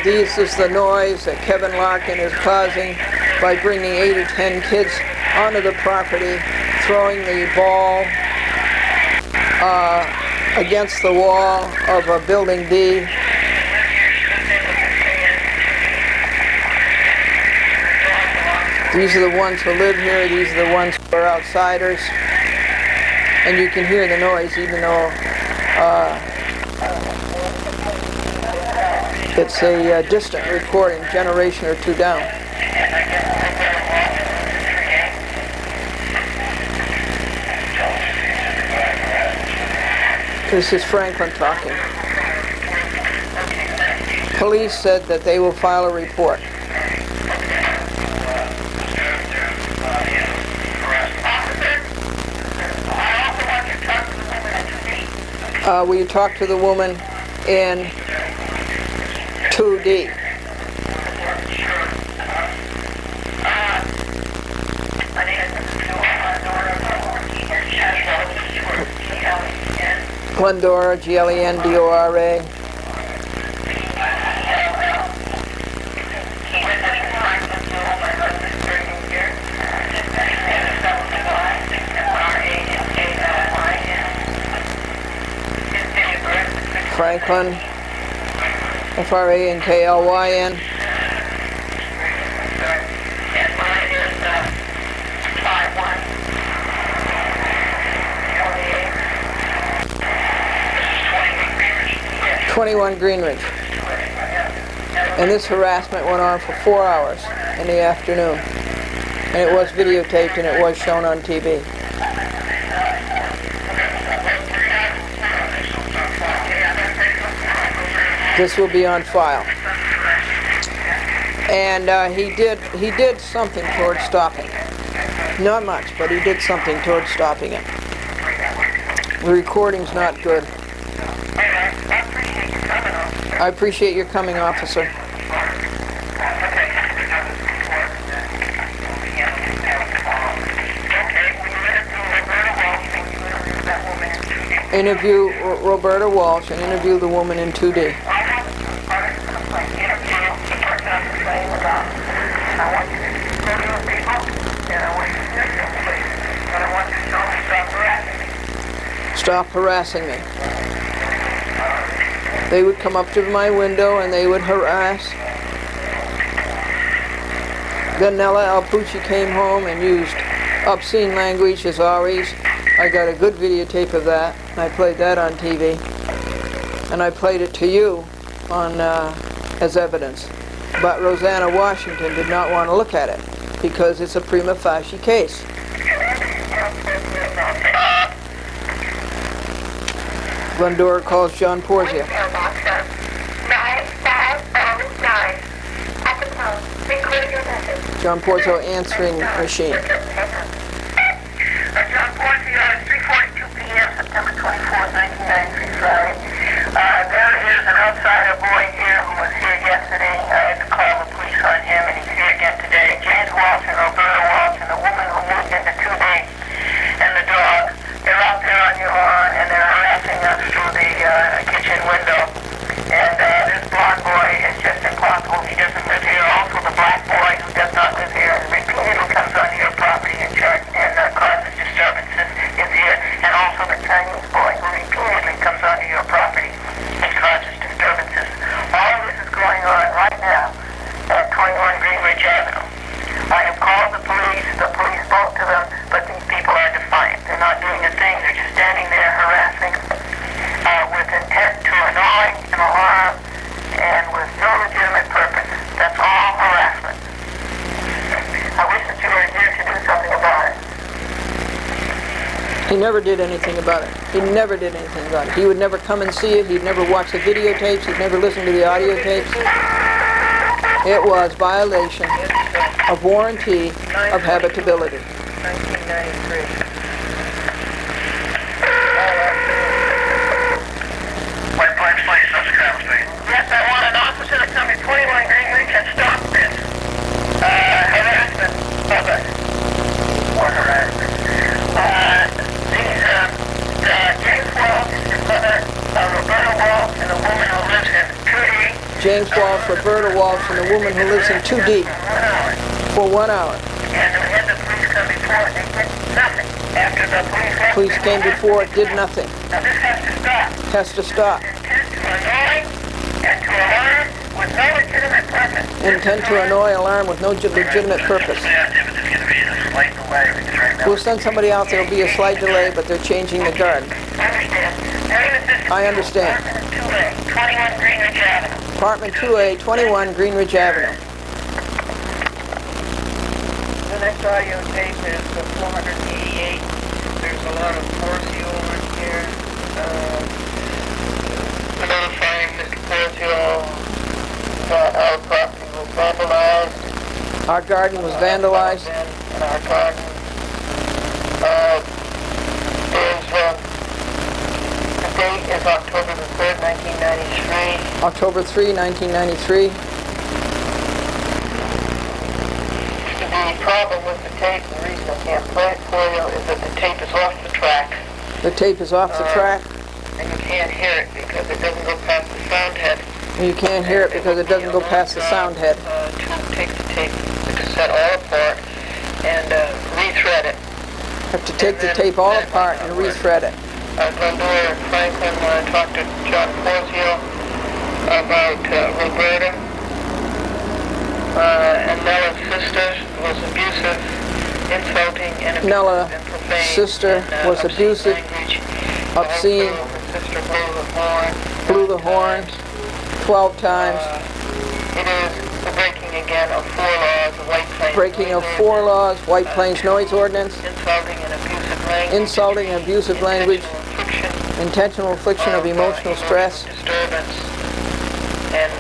This is the noise that Kevin Larkin is causing by bringing 8 or 10 kids onto the property, throwing the ball against the wall of a building D. These are the ones who live here. These are the ones who are outsiders. And you can hear the noise even though it's a distant recording, generation or two down. This is Franklin talking. Police said that they will file a report. Will you talk to the woman in 2D? Glendora, Glendora. 'Franklin, F-R-A-N-K-L-Y-N. '21 Greenridge. And this harassment went on for 4 hours in the afternoon. And it was videotaped and it was shown on TV. This will be on file. And he did something towards stopping it. Not much, but he did something towards stopping it. The recording's not good. I appreciate your coming, officer. Interview Roberta Walsh and interview the woman in 2D. Stop harassing me. They would come up to my window and they would harass. Then Nella Alpucci came home and used obscene language as always. I got a good videotape of that, and I played that on TV. And I played it to you on as evidence. But Rosanna Washington did not want to look at it because it's a prima facie case. Glendora calls John Porzia. John Porzio answering machine. John Porzio, it's 3:42 p.m., September 24th, 1993, Friday. There is an outsider boy here who was here yesterday. I had to call the police on him, and he's here again today. James Walsh and Roberta Walsh and the woman who moved into 2D and the dog. They're out there on your lawn, and they're harassing us through the kitchen window. And this blonde boy is just impossible. He doesn't live here. Also, the black boy who does not live here repeatedly comes onto your property and causes disturbances is here. And also the Chinese boy who repeatedly comes onto your property and causes disturbances. All of this is going on right now at 21 Greenridge Avenue. I have called the police spoke to them, but these people are defiant. They're not doing a thing. They're just standing there harassing with intent to annoy and alarm and with no legitimate purpose. That's all harassment. I wish that you were here to do something about it. He never did anything about it. He never did anything about it. He would never come and see it. He'd never watch the videotapes. He'd never listen to the audio tapes. It was violation of warranty of habitability. 1993. Yes, I want an officer to come to 21 Greenridge and stop this harassment of us. Or harassment. James Walsh, his mother, Roberta Walsh, and a woman who lives in 2D James Walsh, Roberta Walsh, and the woman who lives in 2 deep for 1 hour. And the police come before, they did nothing. After the police left, Police came before, did nothing. now this has to stop. Has to stop. Intent to annoy and to alarm with no legitimate purpose. Intent to annoy, alarm with no legitimate purpose. We'll send somebody out. There'll be a slight delay, but they're changing the guard. I understand. Apartment 2A, 21 Greenridge Avenue. The next audio tape is the 488. There's a lot of Porcio in here. Notifying Mr. Porcio that our property was vandalized. Our garden was vandalized. And our garden the date is October the 3rd, 1993. October 3, 1993. The problem with the tape, the reason I can't play it for you, is that the tape is off the track. The tape is off the track. And you can't hear it because it doesn't go past the sound head. You can't hear it because it doesn't go past the sound head. To take the tape, the cassette all apart and rethread it. Have to take the tape all apart and rethread it. Glendora and Franklin talked to John Porcio about Roberta. And Nella's sister was abusive, insulting, and abusive Nella's and profane. sister was abusive, obscene, Her sister blew the horn 12 times. It is the breaking again of 4 laws of White Plains. Breaking of 4 laws, White Plains Noise Ordinance, Insulting and abusive language. intentional infliction of emotional stress, Disturbance. And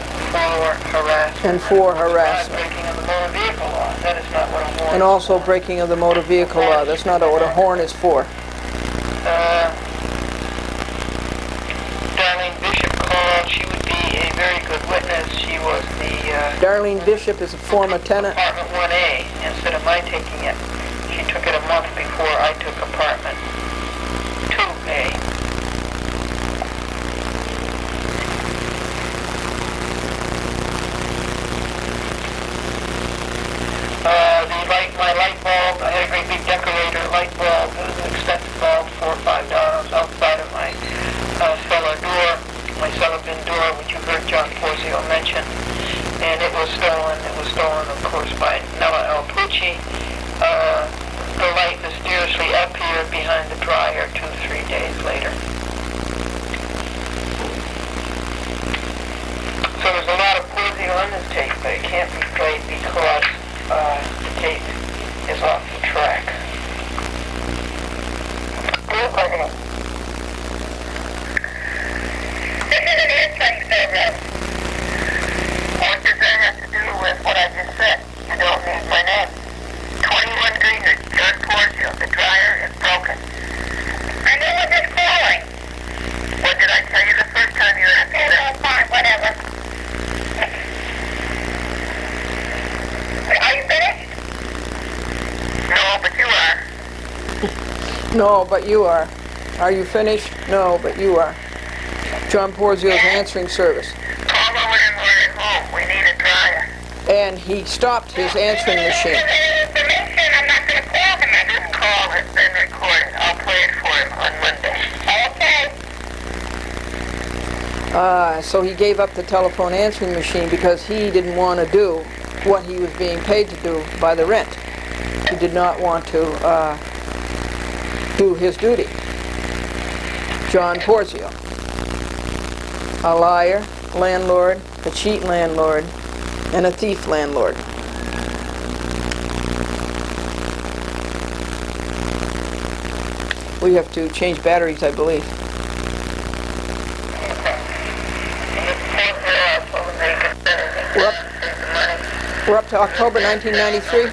4 harassment. Breaking of the motor vehicle law. That is not what a horn And also breaking of the motor vehicle law. That's not what a horn is for. Darlene Bishop called. She would be a very good witness. She was the Darlene Bishop is a former tenant. apartment 1A instead of my taking it. She took it a month before I took apartment 2A. My light bulb, I had a great big decorator light bulb. It was an expensive bulb, $4 or $5 outside of my cellar door, my cellar bin door, which you heard John Porcio mention. And it was stolen. It was stolen, of course, by Nella L. Pucci. The light mysteriously appeared behind the dryer 2-3 days later. So there's a lot of Porcio on this tape, but it can't be played because the tape is off the track. This is an insight program. What does that have to do with what I just said? You don't need my name. 21 Greenridge, John Porcio. The dryer is broken. I knew it was falling. What did I tell you the first time you were at the fine, whatever. Are you finished? No, but you are. No, but you are. Are you finished? No, but you are. John Porzio's answering service. Call over and we're at home. We need a dryer. And he stopped his answering machine. I'm not going to call him. I didn't call. It's been recorded. I'll play it for him on Monday. Okay. So he gave up the telephone answering machine because he didn't want to do what he was being paid to do by the rent. He did not want to do his duty. John Porzio, a liar, landlord, a cheat landlord, and a thief landlord. We have to change batteries, I believe. We're up to October 1993.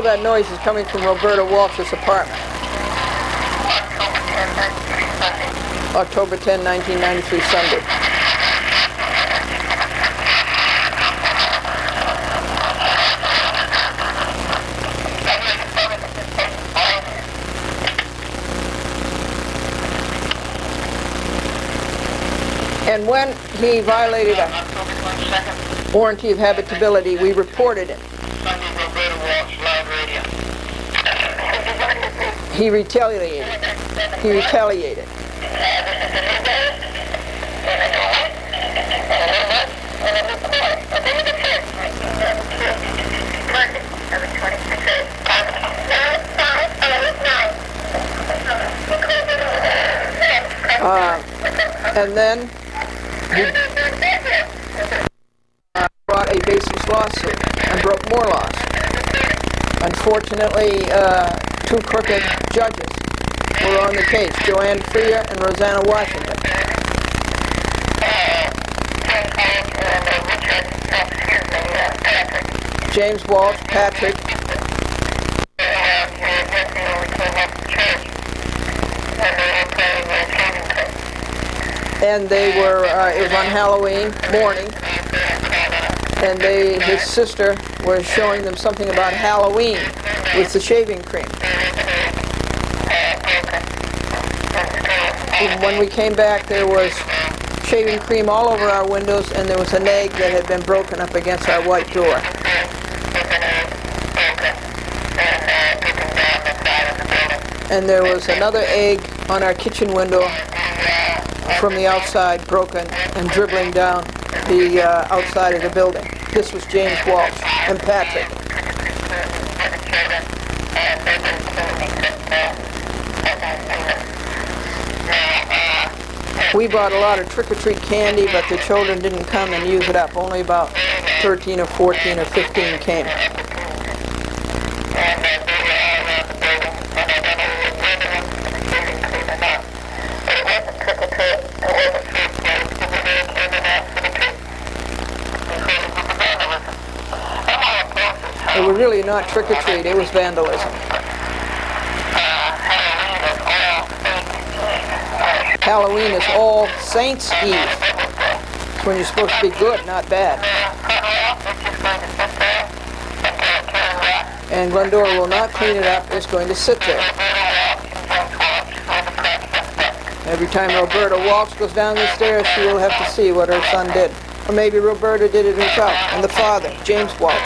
know that noise is coming from Roberta Walsh's apartment. October 10, 1993, Sunday. And when he violated a warranty of habitability, we reported him. He retaliated. And then he brought a baseless lawsuit and broke more laws. Unfortunately, two crooked judges were on the case, Joanne Freer and Rosanna Washington. James Walsh, Patrick, and they were, it was on Halloween morning, and his sister was showing them something about Halloween with the shaving cream. And when we came back, there was shaving cream all over our windows, and there was an egg that had been broken up against our white door. And there was another egg on our kitchen window from the outside, broken and dribbling down the outside of the building. This was James Walsh and Patrick. We bought a lot of trick-or-treat candy, but the children didn't come and use it up. Only about 13 or 14 or 15 came. It was really not trick-or-treat, it was vandalism. Halloween is All Saints' Eve. It's when you're supposed to be good, not bad. And Glendora will not clean it up, it's going to sit there. Every time Roberta Walsh goes down the stairs, she will have to see what her son did. Or maybe Roberta did it herself. And the father, James Walsh.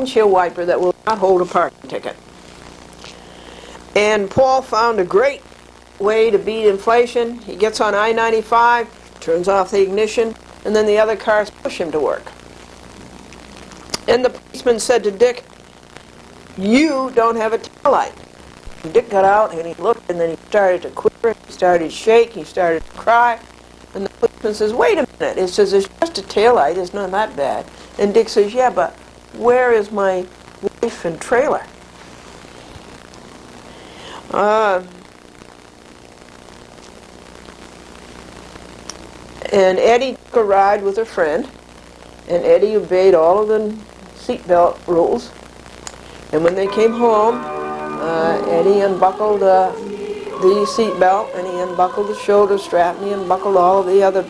windshield wiper that will not hold a parking ticket. And Paul found a great way to beat inflation. He gets on I-95, turns off the ignition, and then the other cars push him to work. And the policeman said to Dick, "You don't have a taillight." And Dick got out and he looked, and then he started to quiver, he started to shake, he started to cry. And the policeman says, "Wait a minute." It says, "It's just a taillight, it's not that bad." And Dick says, "Yeah, but where is my wife and trailer?" And Eddie took a ride with a friend, and Eddie obeyed all of the seatbelt rules. And when they came home, Eddie unbuckled the seatbelt, and he unbuckled the shoulder strap, and he unbuckled all of the other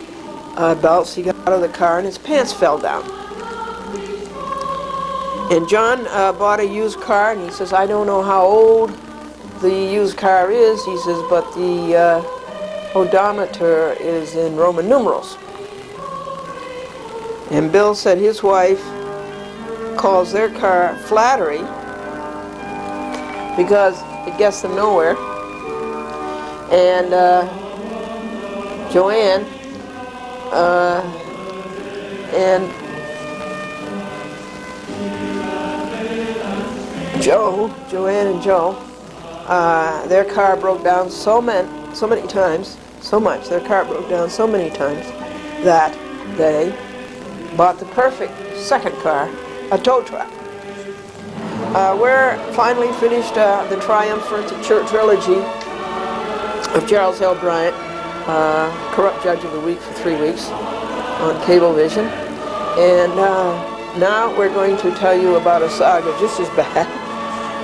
belts. He got out of the car, and his pants fell down. And John bought a used car, and he says, "I don't know how old the used car is," he says, "but the odometer is in Roman numerals." And Bill said his wife calls their car Flattery because it gets them nowhere. And Joanne and Joanne and Joe, their car broke down so many times, so much, their car broke down so many times that they bought the perfect second car, a tow truck. We're finally finished the triumphant trilogy of Charles L. Bryant, Corrupt Judge of the Week for 3 weeks on Cablevision. And now we're going to tell you about a saga just as bad,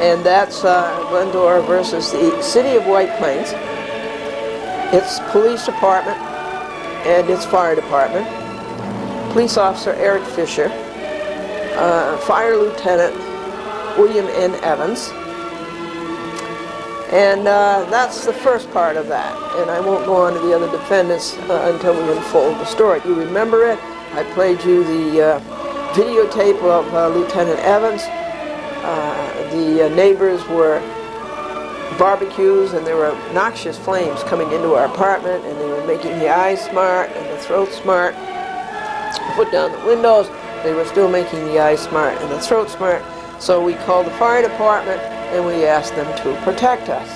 and that's Glendora versus the City of White Plains, its police department and its fire department, police officer Eric Fisher, Fire Lieutenant William N. Evans. And that's the first part of that, and I won't go on to the other defendants until we unfold the story. You remember it. I played you the videotape of Lieutenant Evans. The neighbors were barbecues, and there were noxious flames coming into our apartment, and they were making the eyes smart and the throat smart. Put down the windows, they were still making the eyes smart and the throat smart. So we called the fire department and we asked them to protect us.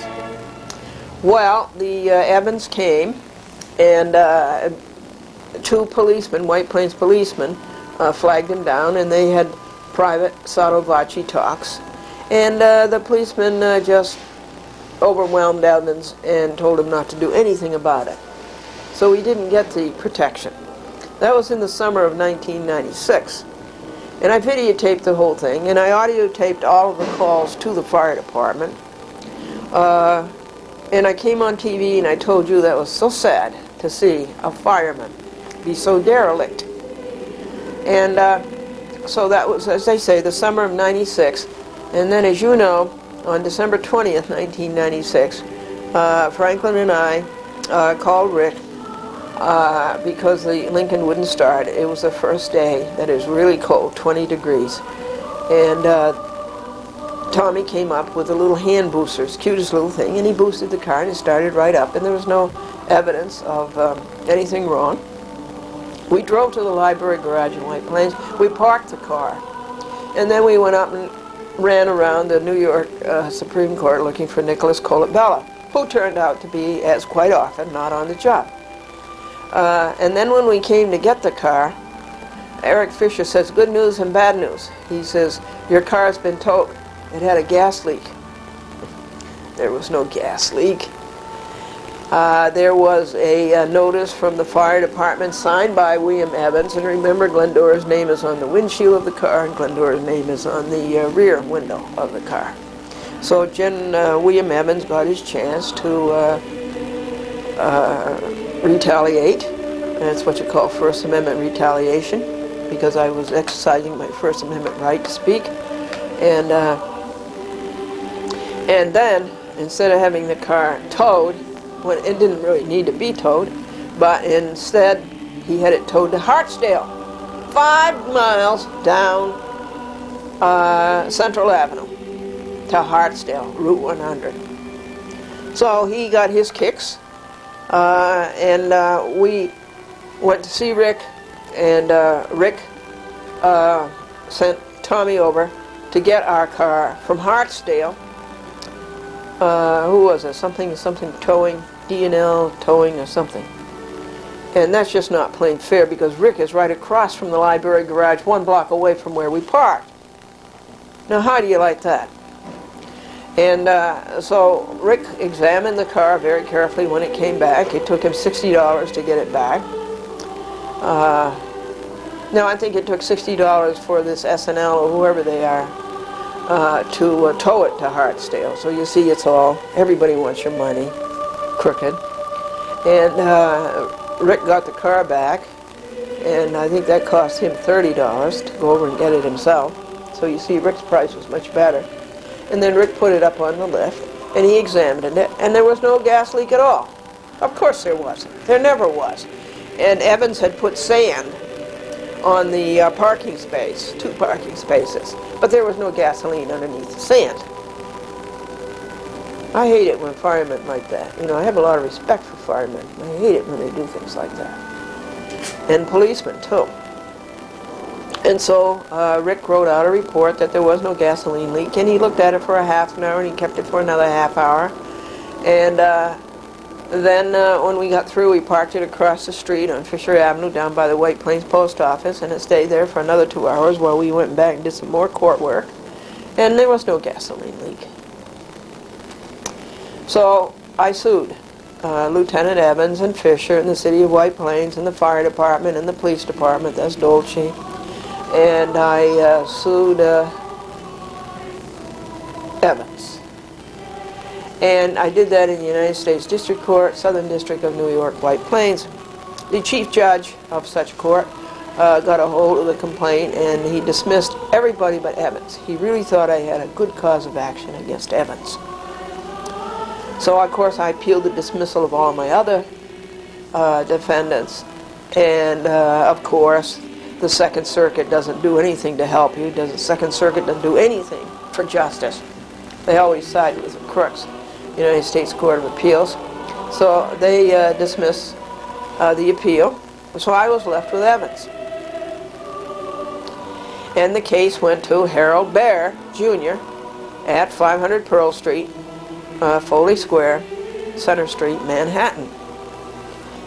Well, the Evans came, and 2 policemen, White Plains policemen, flagged him down, and they had private sotto voce talks. And the policeman just overwhelmed Evans and told him not to do anything about it. So he didn't get the protection. That was in the summer of 1996. And I videotaped the whole thing, and I audio taped all of the calls to the fire department. And I came on TV and I told you that was so sad to see a fireman be so derelict. And so that was, as they say, the summer of 96. And then, as you know, on December 20th, 1996, Franklin and I called Rick because the Lincoln wouldn't start. It was the first day that it was really cold, 20 degrees. And Tommy came up with the little hand boosters, cutest little thing, and he boosted the car and it started right up, and there was no evidence of anything wrong. We drove to the library garage in White Plains. We parked the car, and then we went up and ran around the New York Supreme Court looking for Nicholas Colabella, who turned out to be, as quite often, not on the job. And then when we came to get the car, Eric Fisher says, "Good news and bad news." He says, "Your car's been towed. It had a gas leak." There was no gas leak. There was a notice from the fire department signed by William Evans, and remember, Glendora's name is on the windshield of the car, and Glendora's name is on the rear window of the car. So William Evans got his chance to retaliate. That's what you call First Amendment retaliation, because I was exercising my First Amendment right to speak. And then, instead of having the car towed, when it didn't really need to be towed, but instead he had it towed to Hartsdale, 5 miles down Central Avenue to Hartsdale, Route 100. So he got his kicks, and we went to see Rick, and Rick sent Tommy over to get our car from Hartsdale. Who was it? Something towing, D&L towing or something. And that's just not plain fair, because Rick is right across from the library garage, 1 block away from where we parked. Now how do you like that? And so Rick examined the car very carefully when it came back. It took him $60 to get it back. Now I think it took $60 for this SNL or whoever they are to tow it to Hartsdale. So you see, it's all, everybody wants your money, crooked. And Rick got the car back, and I think that cost him $30 to go over and get it himself. So you see, Rick's price was much better. And then Rick put it up on the lift, and he examined it, and there was no gas leak at all. Of course there wasn't. There never was. And Evans had put sand on the parking space, 2 parking spaces, but there was no gasoline underneath the sand. I hate it when firemen like that. You know, I have a lot of respect for firemen. I hate it when they do things like that. And policemen, too. And so Rick wrote out a report that there was no gasoline leak, and he looked at it for a half an hour, and he kept it for another half hour. And then when we got through, we parked it across the street on Fisher Avenue down by the White Plains Post Office, and it stayed there for another 2 hours while we went back and did some more court work. And there was no gasoline leak. So I sued Lieutenant Evans and Fisher and the City of White Plains and the Fire Department and the Police Department, that's Dolce. And I sued Evans. And I did that in the United States District Court, Southern District of New York, White Plains. The chief judge of such court got a hold of the complaint, and he dismissed everybody but Evans. He really thought I had a good cause of action against Evans. So, of course, I appealed the dismissal of all my other defendants. And, of course, the Second Circuit doesn't do anything to help you. The Second Circuit doesn't do anything for justice. They always side with the crooks. United States Court of Appeals. So they dismissed the appeal. So I was left with Evans. And the case went to Harold Baer, Jr. at 500 Pearl Street, Foley Square, Center Street, Manhattan.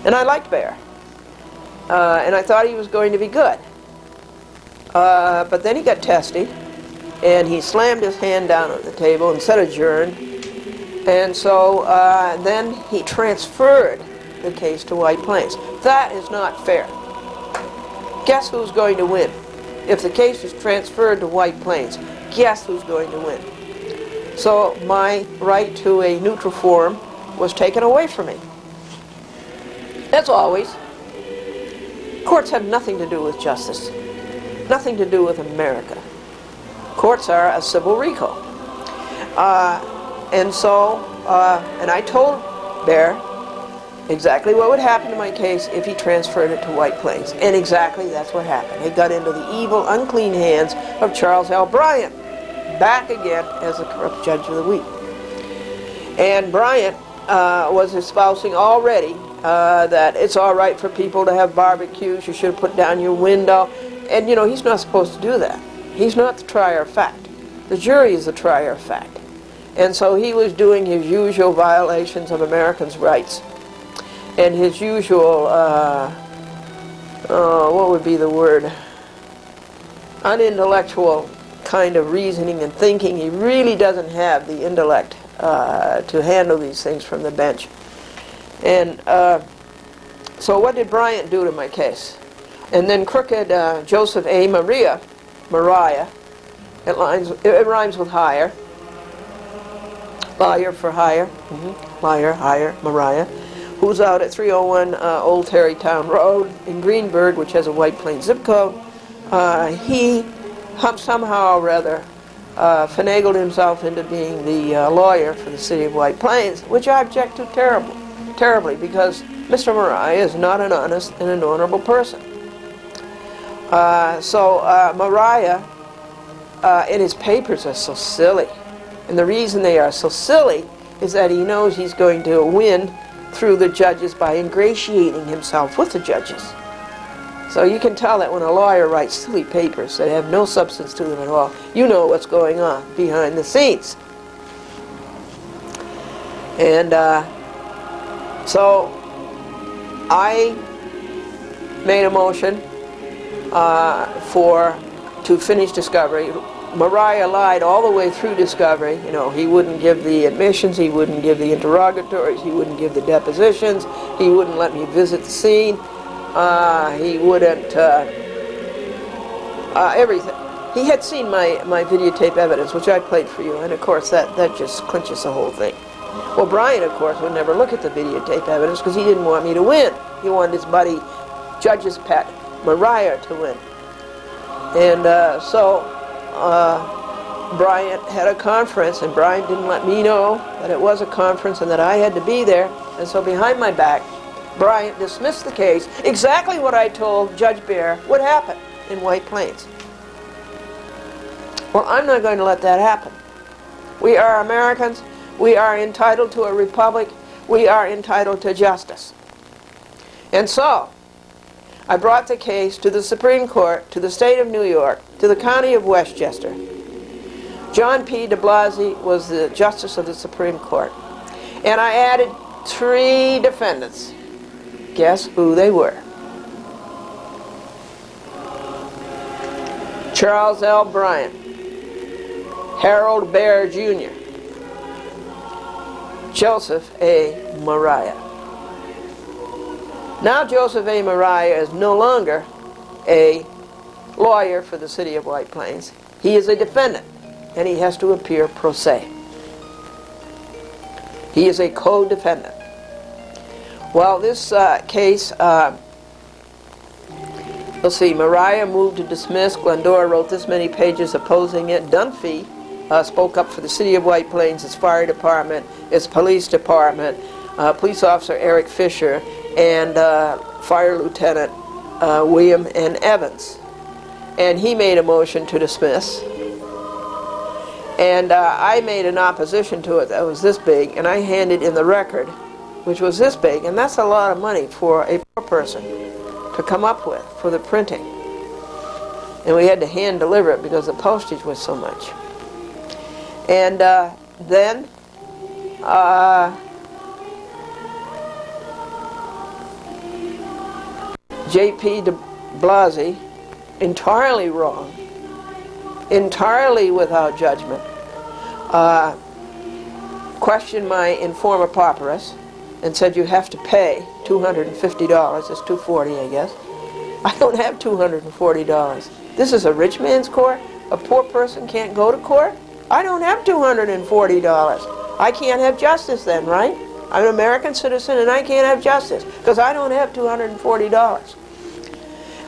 And I liked Baer. And I thought he was going to be good. But then he got testy, and he slammed his hand down on the table and said adjourned. And so then he transferred the case to White Plains. That is not fair. Guess who's going to win? If the case is transferred to White Plains, guess who's going to win? So my right to a neutral forum was taken away from me. As always, courts have nothing to do with justice, nothing to do with America. Courts are a civil RICO. And so, and I told Baer exactly what would happen to my case if he transferred it to White Plains. And exactly that's what happened. It got into the evil, unclean hands of Charles L. Bryant, back again as the corrupt judge of the week. And Bryant was espousing already that it's all right for people to have barbecues, you should put down your window. And, you know, he's not supposed to do that. He's not the trier of fact. The jury is the trier of fact. And so he was doing his usual violations of Americans' rights and his usual, what would be the word, unintellectual kind of reasoning and thinking. He really doesn't have the intellect to handle these things from the bench. And so what did Bryant do to my case? And then crooked Joseph A. Mariah, it rhymes with hire. Liar for hire, liar, hire, Mariah, who's out at 301 Old Tarrytown Road in Greenburgh, which has a White Plains zip code. He somehow or other finagled himself into being the lawyer for the city of White Plains, which I object to terribly, because Mr. Mariah is not an honest and an honorable person. So Mariah and his papers are so silly. And the reason they are so silly is that he knows he's going to win through the judges by ingratiating himself with the judges. So you can tell that when a lawyer writes silly papers that have no substance to them at all, you know what's going on behind the scenes. And so I made a motion to finish discovery. Mariah lied all the way through discovery. You know, he wouldn't give the admissions, he wouldn't give the interrogatories, he wouldn't give the depositions, he wouldn't let me visit the scene, he wouldn't, everything. He had seen my videotape evidence, which I played for you, and of course that just clinches the whole thing. Well, Brian, of course, would never look at the videotape evidence because he didn't want me to win. He wanted his buddy, Judge's pet, Mariah, to win. And so Brian had a conference, and Brian didn't let me know that it was a conference and that I had to be there. And so behind my back, Brian dismissed the case, exactly what I told Judge Bear would happen in White Plains. Well, I'm not going to let that happen. We are Americans. We are entitled to a republic. We are entitled to justice. And so I brought the case to the Supreme Court, to the state of New York, to the county of Westchester. John P. de Blasi was the Justice of the Supreme Court. And I added 3 defendants. Guess who they were? Charles L. Bryant, Harold Baer Jr., Joseph A. Mariah. Now Joseph A. Mariah is no longer a lawyer for the city of White Plains. He is a defendant, and he has to appear pro se. He is a co-defendant. Well, this case, let's see, Mariah moved to dismiss. Glendora wrote this many pages opposing it. Dunphy spoke up for the city of White Plains, its fire department, its police department, police officer Eric Fisher, and Fire Lieutenant William N. Evans. And he made a motion to dismiss. And I made an opposition to it that was this big, and I handed in the record, which was this big, and that's a lot of money for a poor person to come up with for the printing. And we had to hand deliver it because the postage was so much. And then J.P. de Blasi, entirely wrong, entirely without judgment, questioned my informer papyrus and said you have to pay $250. It's $240, I guess. I don't have $240. This is a rich man's court. A poor person can't go to court. I don't have $240. I can't have justice then, right? I'm an American citizen and I can't have justice because I don't have $240.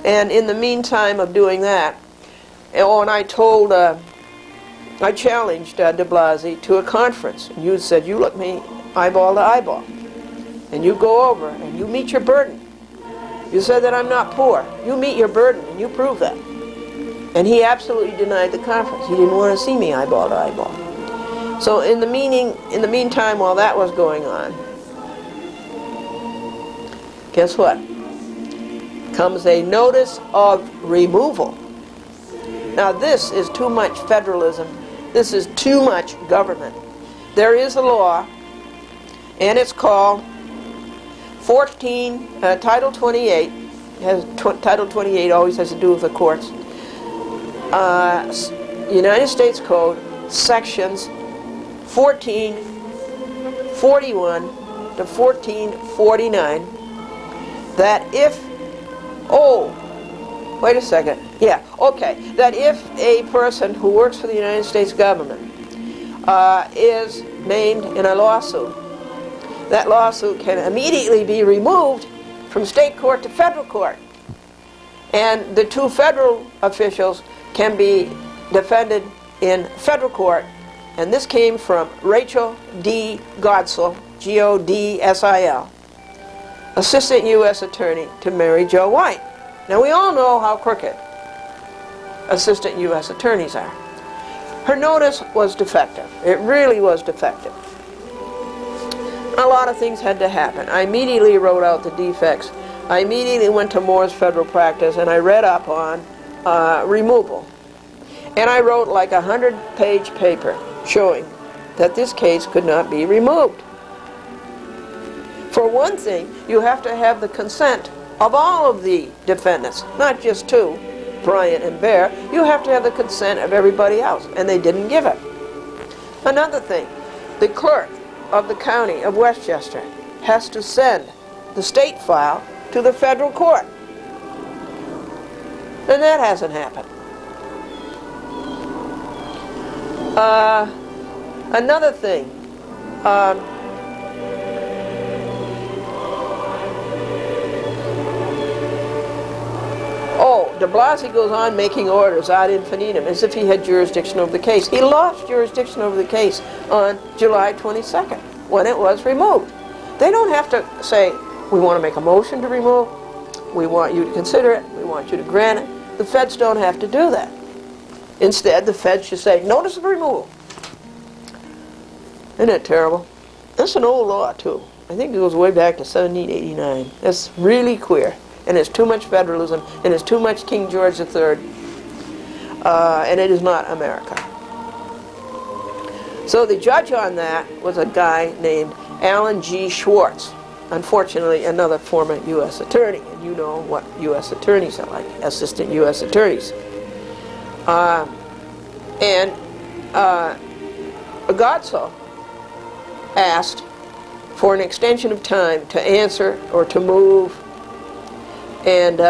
And in the meantime of doing that, and I told, I challenged de Blasi to a conference. And you said, you look me eyeball to eyeball. And you go over and you meet your burden. You said that I'm not poor. You meet your burden and you prove that. And he absolutely denied the conference. He didn't want to see me eyeball to eyeball. So in the meantime, while that was going on, guess what? Comes a notice of removal. Now this is too much federalism. This is too much government. There is a law, and it's called Title 28. Title 28 always has to do with the courts. United States Code, sections 1441 to 1449, that if, wait a second, that if a person who works for the United States government is named in a lawsuit, that lawsuit can immediately be removed from state court to federal court. And the 2 federal officials can be defended in federal court. And this came from Rachel D. Godsil, G-O-D-S-I-L, Assistant U.S. Attorney to Mary Jo White. Now we all know how crooked Assistant U.S. Attorneys are. Her notice was defective. It really was defective. A lot of things had to happen. I immediately wrote out the defects. I immediately went to Moore's Federal Practice and I read up on removal. And I wrote like a 100-page paper showing that this case could not be removed. For one thing, you have to have the consent of all of the defendants, not just two, Bryant and Bear. You have to have the consent of everybody else, and they didn't give it. Another thing, the clerk of the county of Westchester has to send the state file to the federal court. And that hasn't happened. Another thing, de Blasio goes on making orders ad infinitum as if he had jurisdiction over the case. He lost jurisdiction over the case on July 22nd when it was removed. They don't have to say, we want to make a motion to remove, we want you to consider it, we want you to grant it. The feds don't have to do that. Instead, the feds should say, notice of removal. Isn't that terrible? That's an old law, too. I think it goes way back to 1789. That's really queer. And it's too much federalism, and it's too much King George III, and it is not America. So the judge on that was a guy named Alan G. Schwartz, unfortunately another former U.S. attorney, and you know what U.S. attorneys are like, assistant U.S. attorneys. Agazzo asked for an extension of time to answer or to move, and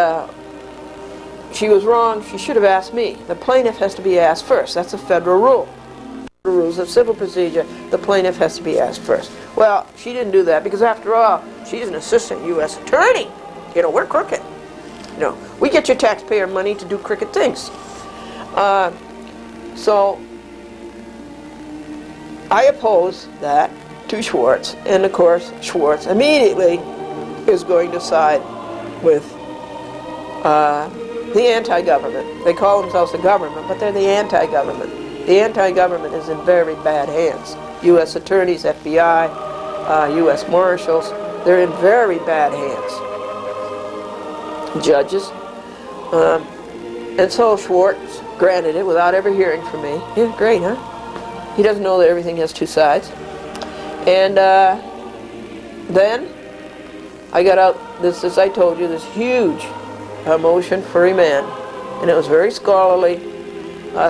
she was wrong. She should have asked me. The plaintiff has to be asked first. That's a federal rule. The rules of civil procedure, the plaintiff has to be asked first. Well, she didn't do that because, after all, she's an assistant U.S. attorney. You know, we're crooked. You know, we get your taxpayer money to do crooked things. So I oppose that to Schwartz, and of course Schwartz immediately is going to side with the anti-government. They call themselves the government, but they're the anti-government. The anti-government is in very bad hands. U.S. attorneys, FBI, U.S. marshals, they're in very bad hands. Judges. And so Schwartz granted it without ever hearing from me. Yeah, great, huh? He doesn't know that everything has two sides. And then I got out this, as I told you, this huge motion for remand, and it was very scholarly,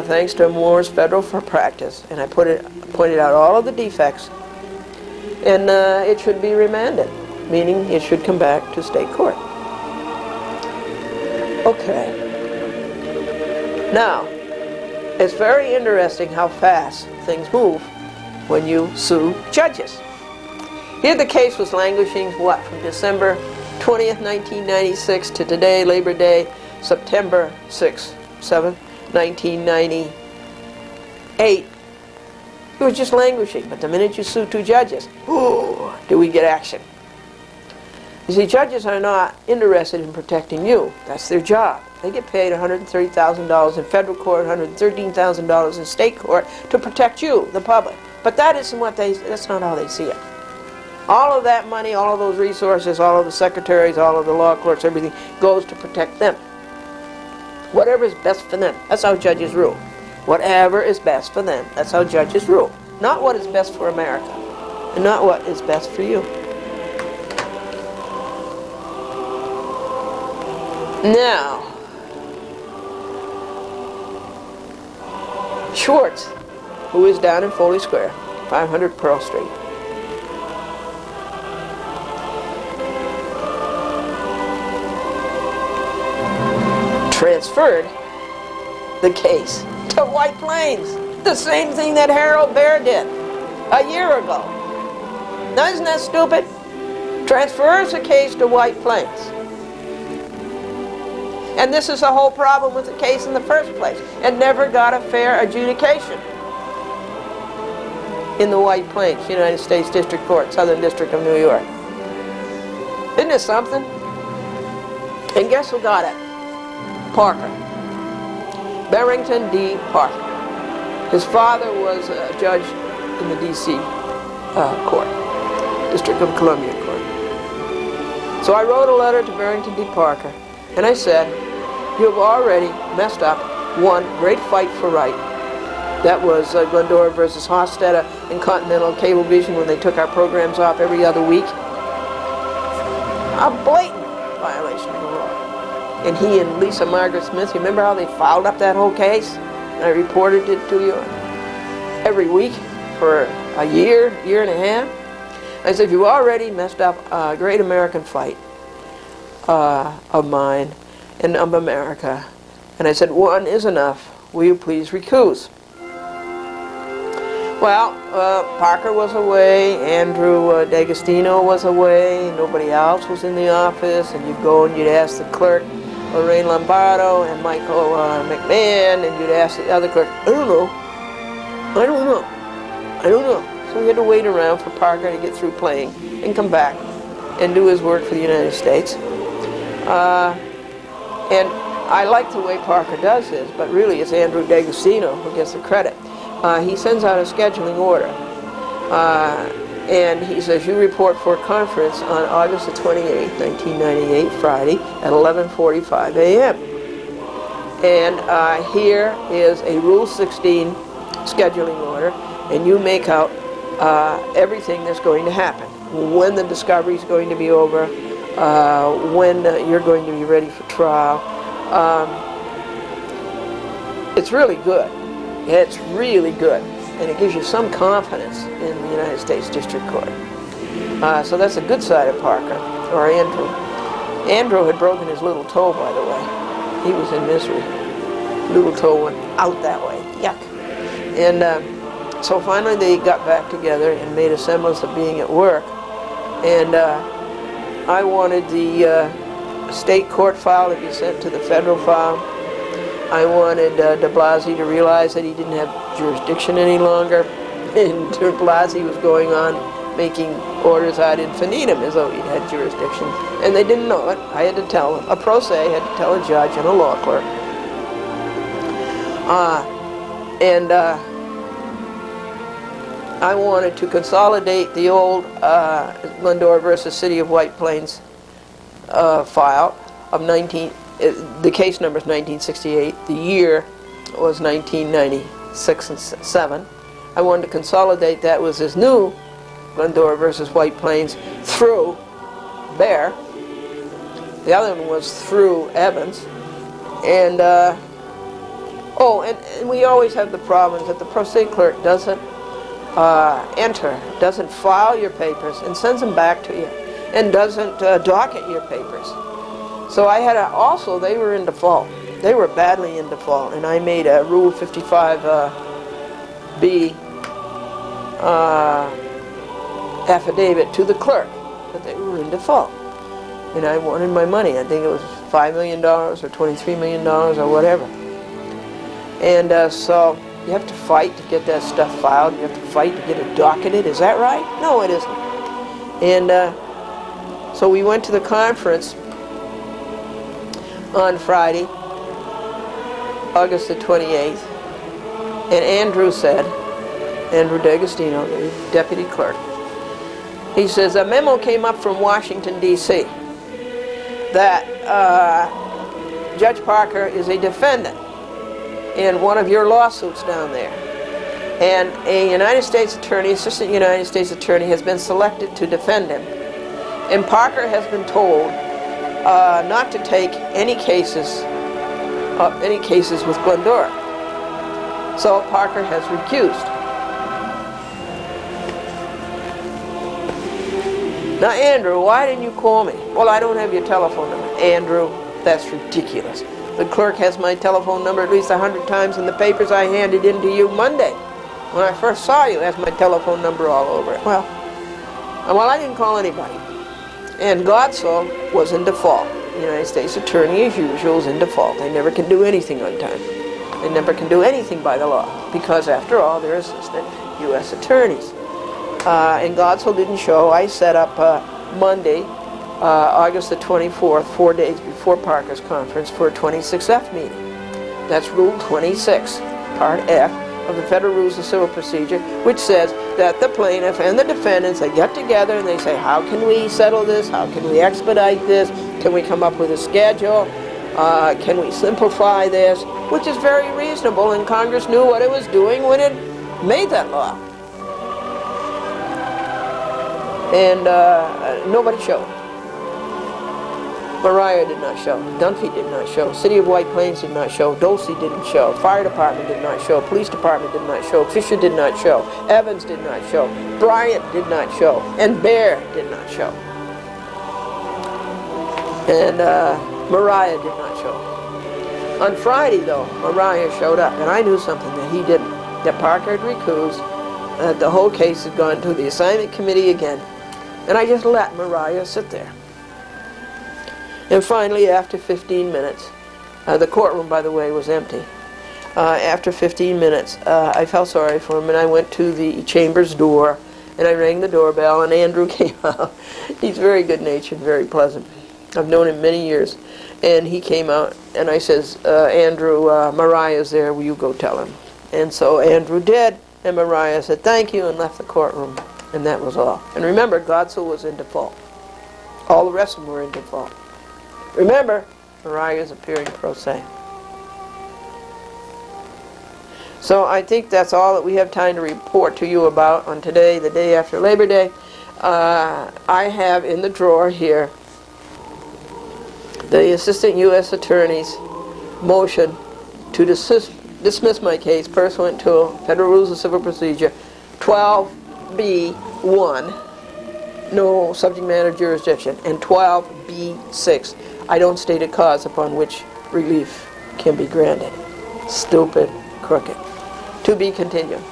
thanks to Moore's Federal Practice, and I pointed out all of the defects, and it should be remanded, meaning it should come back to state court. Okay. Now, it's very interesting how fast things move when you sue judges. Here the case was languishing, what, from December 20th, 1996 to today, Labor Day, September 6th, 7th, 1998. It was just languishing, but the minute you sue two judges, ooh, do we get action. You see, judges are not interested in protecting you. That's their job. They get paid $130,000 in federal court, $113,000 in state court to protect you, the public. But that isn't what that's not how they see it. All of that money, all of those resources, all of the secretaries, all of the law clerks, everything goes to protect them. Whatever is best for them. That's how judges rule. Whatever is best for them. That's how judges rule. Not what is best for America. And not what is best for you. Now, Schwartz, who is down in Foley Square, 500 Pearl Street. Transferred the case to White Plains. The same thing that Harold Bear did a year ago. Now, isn't that stupid? Transfers the case to White Plains. And this is the whole problem with the case in the first place. It never got a fair adjudication in the White Plains, United States District Court, Southern District of New York. Isn't this something? And guess who got it? Parker. Barrington D. Parker. His father was a judge in the D.C. Court, District of Columbia Court. So I wrote a letter to Barrington D. Parker, and I said, you have already messed up one great fight for right. That was Glendora versus Hofstadter and Continental Cablevision when they took our programs off every other week. A blatant violation of the law. And he and Lisa Margaret Smith, you remember how they filed up that whole case? And I reported it to you every week for a year, year and a half. I said, you already messed up a great American fight of mine and of America. And I said, one is enough. Will you please recuse? Well, Parker was away, Andrew D'Agostino was away, nobody else was in the office, and you'd go and you'd ask the clerk, Lorraine Lombardo and Michael McMahon, and you'd ask the other clerk, I don't know. So we had to wait around for Parker to get through playing and come back and do his work for the United States. And I like the way Parker does this, but really it's Andrew D'Agostino who gets the credit. He sends out a scheduling order, and he says, you report for a conference on August the 28th, 1998, Friday, at 11:45 a.m. And here is a Rule 16 scheduling order, and you make out everything that's going to happen. When the discovery is going to be over, when you're going to be ready for trial. It's really good. It's really good, and it gives you some confidence in the United States District Court. So that's a good side of Parker, or Andrew. Andrew had broken his little toe, by the way. He was in misery. Little toe went out that way. Yuck. And so finally they got back together and made a semblance of being at work. And I wanted the state court file to be sent to the federal file. I wanted de Blasio to realize that he didn't have jurisdiction any longer, and de Blasio was going on making orders ad infinitum as though he had jurisdiction, and they didn't know it. I had to tell them. A pro se had to tell a judge and a law clerk. I wanted to consolidate the old Glendora versus City of White Plains file of the case number is 1968. The year was 1996 and 7. I wanted to consolidate that with his new Glendora versus White Plains through Bear. The other one was through Evans. And and we always have the problem that the pro se clerk doesn't doesn't file your papers and sends them back to you, and doesn't docket your papers. So I had also, they were in default. They were badly in default, and I made a Rule 55B affidavit to the clerk that they were in default. And I wanted my money. I think it was $5 million or $23 million or whatever. And so you have to fight to get that stuff filed. You have to fight to get it docketed. Is that right? No, it isn't. And so we went to the conference on Friday, August the 28th, and Andrew D'Agostino, the deputy clerk, he says, a memo came up from Washington, D.C. that Judge Parker is a defendant in one of your lawsuits down there. And a United States attorney, assistant United States attorney, has been selected to defend him. And Parker has been told not to take any cases with Glendora. So Parker has recused. Now, Andrew, why didn't you call me? Well, I don't have your telephone number. Andrew, that's ridiculous. The clerk has my telephone number at least 100 times in the papers I handed in to you Monday. When I first saw you, it has my telephone number all over it. Well, I didn't call anybody. And Godso was in default. The United States Attorney, as usual, is in default. They never can do anything on time. They never can do anything by the law, because, after all, they're assistant U.S. attorneys. And Godso didn't show. I set up Monday, August the 24th, 4 days before Parker's conference, for a 26F meeting. That's Rule 26, Part F, of the Federal Rules of Civil Procedure, which says that the plaintiff and the defendants, they get together and they say, how can we settle this? How can we expedite this? Can we come up with a schedule? Can we simplify this? Which is very reasonable, and Congress knew what it was doing when it made that law. And nobody showed. Mariah did not show. Dunphy did not show. City of White Plains did not show. Dulce didn't show. Fire Department did not show. Police Department did not show. Fisher did not show. Evans did not show. Bryant did not show. And Bear did not show. And Mariah did not show. On Friday, though, Mariah showed up, and I knew something that he didn't. That Parker had recused, that the whole case had gone to the assignment committee again, and I just let Mariah sit there. And finally, after 15 minutes, the courtroom, by the way, was empty. After 15 minutes, I felt sorry for him, and I went to the chamber's door, and I rang the doorbell, and Andrew came out. He's very good-natured, very pleasant. I've known him many years. And he came out, and I says, Andrew, Mariah's there, will you go tell him? And so Andrew did, and Mariah said, thank you, and left the courtroom. And that was all. And remember, Godsell was in default. All the rest of them were in default. Remember, Mariah is appearing pro se. So I think that's all that we have time to report to you about on today, the day after Labor Day. I have in the drawer here the Assistant U.S. Attorney's motion to dismiss my case pursuant to Federal Rules of Civil Procedure 12B1, no subject matter jurisdiction, and 12B6, I don't state a cause upon which relief can be granted. Stupid, crooked. To be continued.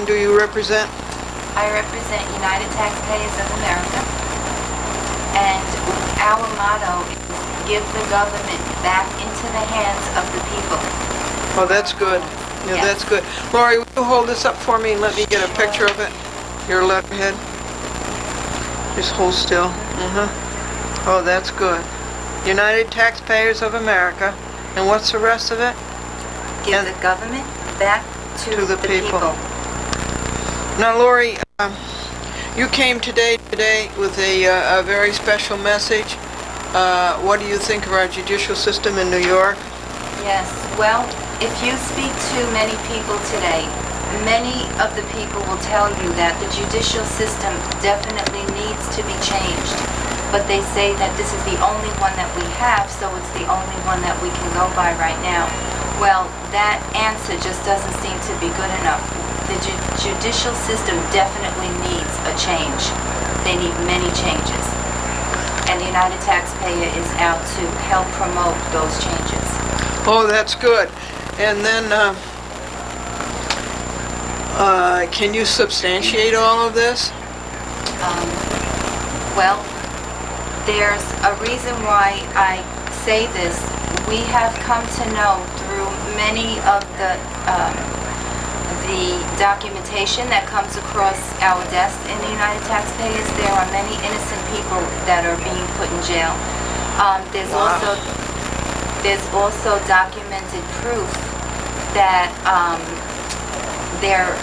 Do you represent? I represent United Taxpayers of America, and our motto is give the government back into the hands of the people. Oh, that's good. Yeah, Yes. that's good. Lori, will you hold this up for me and let me get a picture of it? Your letterhead. Just hold still. Oh, that's good. United Taxpayers of America. And what's the rest of it? Give the government back to the people. Now, Lori, you came today with a very special message. What do you think of our judicial system in New York? Yes, well, if you speak to many people today, many of the people will tell you that the judicial system definitely needs to be changed. but they say that this is the only one that we have, so it's the only one that we can go by right now. Well, that answer just doesn't seem to be good enough. The judicial system definitely needs a change. They need many changes. And the United Taxpayer is out to help promote those changes. Oh, that's good. And then, can you substantiate all of this? Well, there's a reason why I say this. We have come to know through many of the documentation that comes across our desks in the United Taxpayers, there are many innocent people that are being put in jail. There's also documented proof that there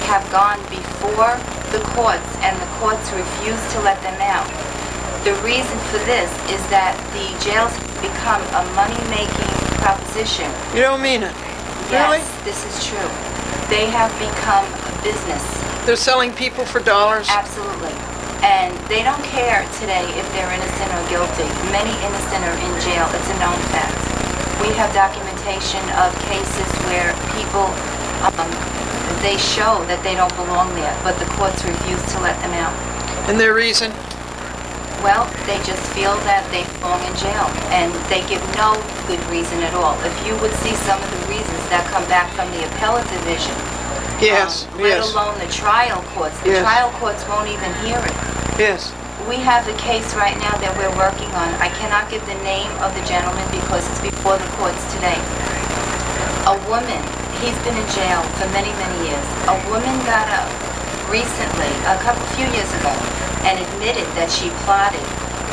have gone before the courts and the courts refuse to let them out. The reason for this is that the jails become a money-making proposition. You don't mean it? Really? Yes, this is true. They have become a business. They're selling people for dollars? Absolutely. And they don't care today if they're innocent or guilty. Many innocent are in jail. It's a known fact. We have documentation of cases where people, they show that they don't belong there, but the courts refuse to let them out. And their reason? Well, they just feel that they belong in jail, and they give no good reason at all. If you would see some of the reasons that come back from the appellate division, yes, let alone the trial courts. The trial courts won't even hear it. Yes. We have a case right now that we're working on. I cannot give the name of the gentleman because it's before the courts today. A woman, he's been in jail for many, many years. A woman got up recently, few years ago, and admitted that she plotted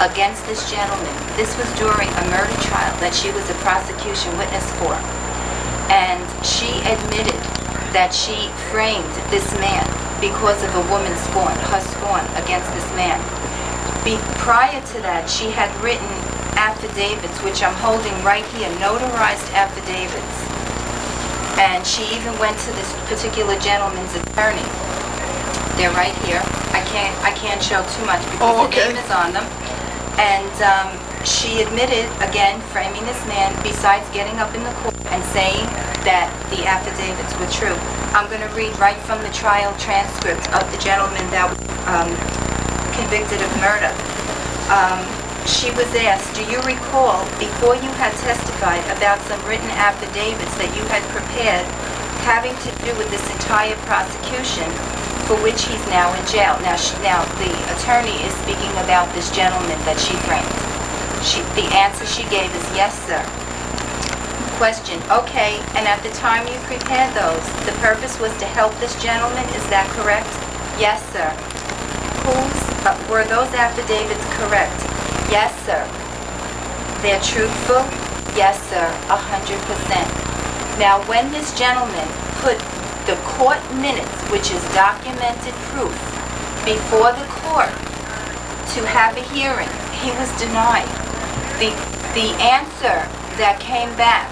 against this gentleman. This was during a murder trial that she was a prosecution witness for. And she admitted that she framed this man because of a woman's scorn, her scorn against this man. Prior to that, she had written affidavits, which I'm holding right here, notarized affidavits. And she even went to this particular gentleman's attorney. They're right here. I can't show too much because the name is on them. And she admitted, again, framing this man, besides getting up in the court and saying that the affidavits were true. I'm going to read right from the trial transcript of the gentleman that was convicted of murder. She was asked, do you recall, before you had testified about some written affidavits that you had prepared having to do with this entire prosecution, for which he's now in jail? Now the attorney is speaking about this gentleman that she framed. The answer she gave is, yes, sir. Question, okay, and at the time you prepared those, the purpose was to help this gentleman, is that correct? Yes, sir. Were those affidavits correct? Yes, sir. They're truthful? Yes, sir, 100%. Now, when this gentleman put the court minutes, which is documented proof, before the court to have a hearing, he was denied. The answer that came back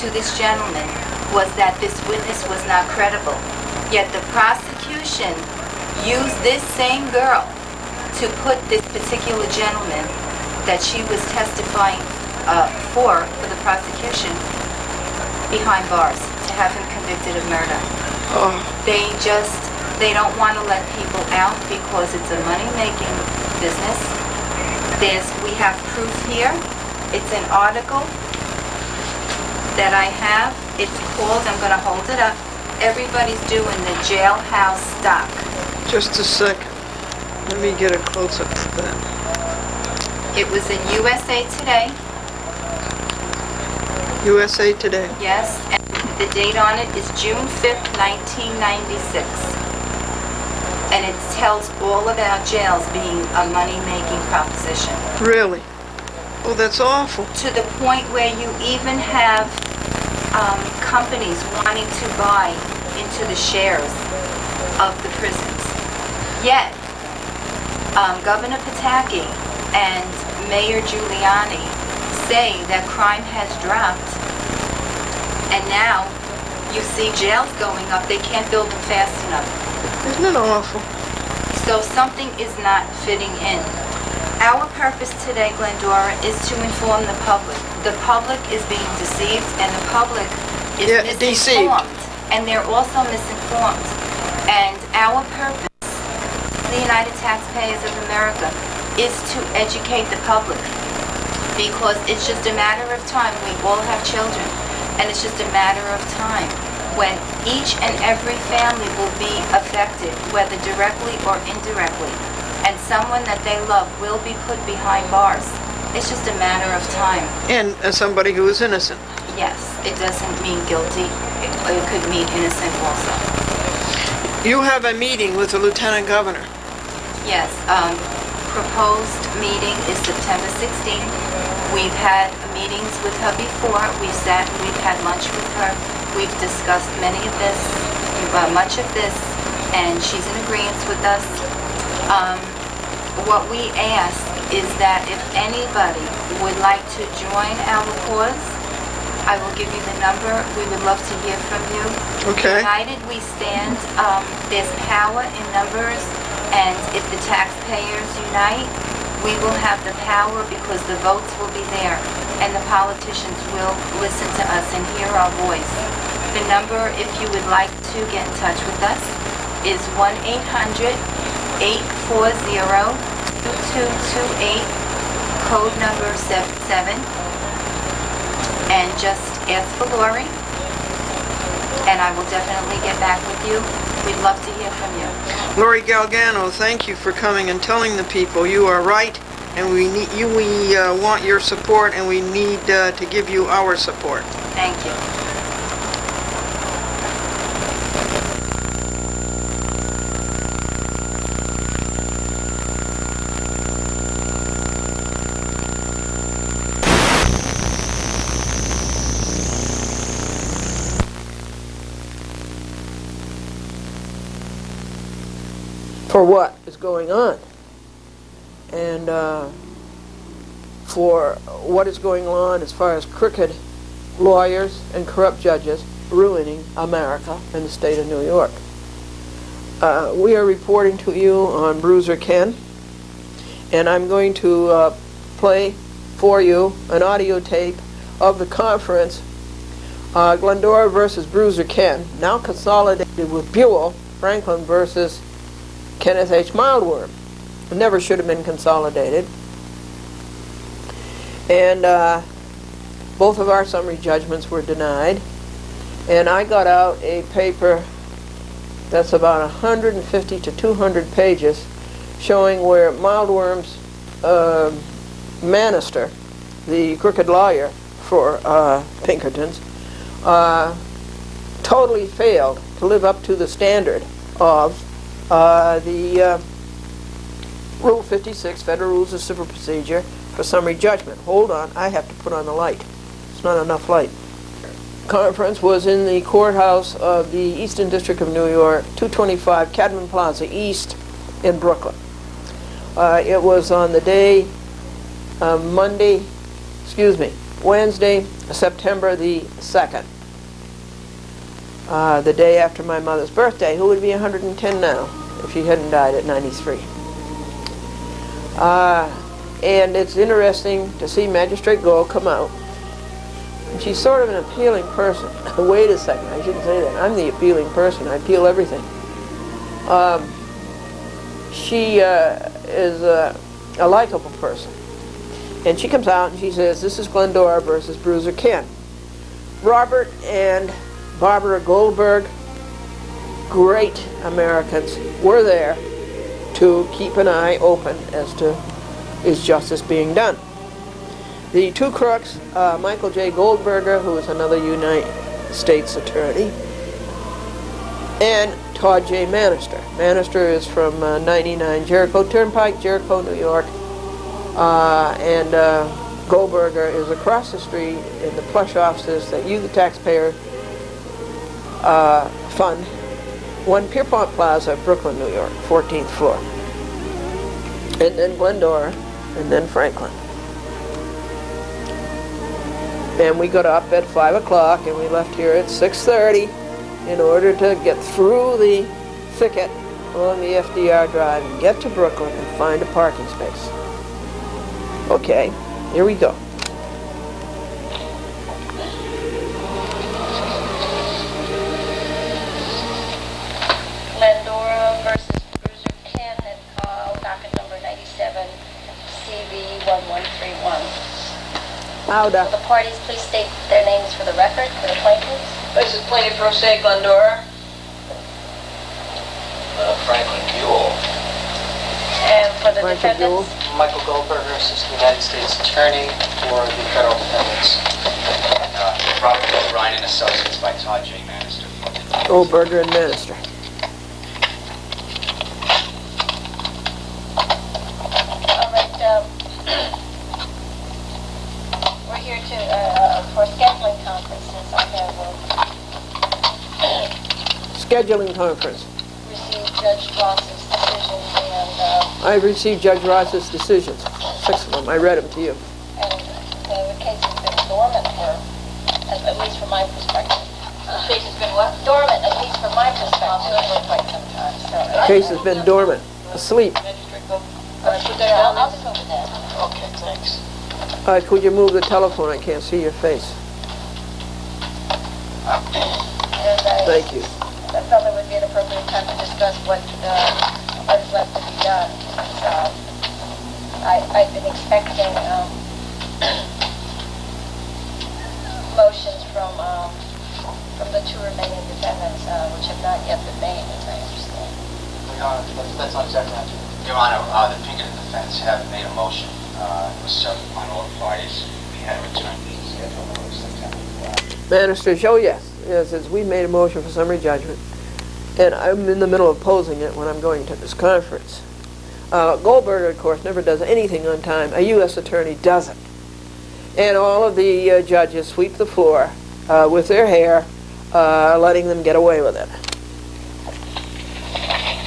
to this gentleman was that this witness was not credible. Yet the prosecution used this same girl to put this particular gentleman that she was testifying for the prosecution behind bars to have him convicted of murder. Oh. They don't want to let people out because it's a money-making business. We have proof here. It's an article that I have. It's called, I'm going to hold it up, Everybody's Doing the Jailhouse Stock. Just a second. Let me get a close-up of that. It was in USA Today. USA Today. Yes, and the date on it is June 5th, 1996. And it tells all about jails being a money-making proposition. Really? Oh, that's awful. To the point where you even have companies wanting to buy into the shares of the prisons. Yet, Governor Pataki and Mayor Giuliani say that crime has dropped, and now you see jails going up. They can't build them fast enough. Isn't it awful? So something is not fitting in. Our purpose today, Glendora, is to inform the public. The public is being deceived, and the public is misinformed. And they're also misinformed. And our purpose, the United Taxpayers of America, is to educate the public. Because it's just a matter of time. We all have children. And it's just a matter of time when each and every family will be affected, whether directly or indirectly. And someone that they love will be put behind bars. It's just a matter of time. And somebody who is innocent. Yes, it doesn't mean guilty. It could mean innocent also. You have a meeting with the Lieutenant Governor. Yes, proposed meeting is September 16th. We've had meetings with her before. We've sat and we've had lunch with her. We've discussed many of this, much of this, and she's in agreement with us. What we ask is that if anybody would like to join our cause, I will give you the number. We would love to hear from you. Okay. United we stand. There's power in numbers, and if the taxpayers unite, we will have the power because the votes will be there, and the politicians will listen to us and hear our voice. The number, if you would like to get in touch with us, is 1-800-840-2228, code number 77, and just ask for Lori, and I will definitely get back with you. We'd love to hear from you. Lori Galgano, thank you for coming and telling the people you are right, and we need you. We want your support, and we need to give you our support. Thank you. For what is going on, and for what is going on as far as crooked lawyers and corrupt judges ruining America and the state of New York. We are reporting to you on Bruiser Ken, and I'm going to play for you an audio tape of the conference, Glendora versus Bruiser Ken, now consolidated with Buell Franklin versus Kenneth H. Mildworm. It never should have been consolidated. And both of our summary judgments were denied. And I got out a paper that's about 150 to 200 pages showing where Mildworm's Manister, the crooked lawyer for Pinkertons, totally failed to live up to the standard of the Rule 56, Federal Rules of Civil Procedure for summary judgment. Hold on, I have to put on the light. It's not enough light. Conference was in the courthouse of the Eastern District of New York, 225 Cadman Plaza East in Brooklyn. It was on the day, Wednesday, September the 2nd. The day after my mother's birthday, who would be 110 now if she hadn't died at 93. And it's interesting to see Magistrate Gold come out. And she's sort of an appealing person. Wait a second, I shouldn't say that. I'm the appealing person. I appeal everything. She is a likable person. And she comes out and she says, this is Glendora versus Bruiser Ken. Robert and Barbara Goldberg, great Americans, were there to keep an eye open as to is justice being done. The two crooks, Michael J. Goldberger, who is another United States attorney, and Todd J. Manister. Manister is from 99 Jericho Turnpike, Jericho, New York, and Goldberger is across the street in the plush offices that you, the taxpayer, fund, 1 Pierpont Plaza, Brooklyn, New York, 14th floor. And then Glendora, and then Franklin. And we got up at 5 o'clock and we left here at 6:30 in order to get through the thicket on the FDR Drive and get to Brooklyn and find a parking space. Okay, here we go. Glendora versus Bruiser Ken at docket number 97, CV1131. Louder. Will the parties please state their names for the record for the plaintiffs? This is Plaintiff Pro Se Glendora. Franklin Buell. And for the Franklin Buell. defendants? Michael Goldberger, Assistant United States Attorney for the federal defendants. Robert O'Brien and Associates by Todd J. Manister. Goldberger and Manister. All right, we're here to, for scheduling conferences. I have Scheduling conference. received Judge Ross's decision and I received Judge Ross's decisions. 6 of them. I read them to you. the case has been dormant for, at least from my perspective. The case has been what? Dormant, at least from my perspective, for quite some time. So Case has been dormant, asleep. I'll put that down. I'll just over there. Okay, thanks. Could you move the telephone? I can't see your face. Thank you. I felt it would be an appropriate time to discuss what is left to be done. So, I've been expecting motions from the two remaining defendants, which have not yet been made, as I understand. Your Honor, that's not exactly accurate. Your Honor, the Pinkerton defense have made a motion. It was served on all parties. We had a return date scheduled for September. Manister, oh yes. Yes, we made a motion for summary judgment. And I'm in the middle of posing it when I'm going to this conference. Goldberger, of course, never does anything on time. A U.S. attorney doesn't. And all of the judges sweep the floor with their hair, letting them get away with it.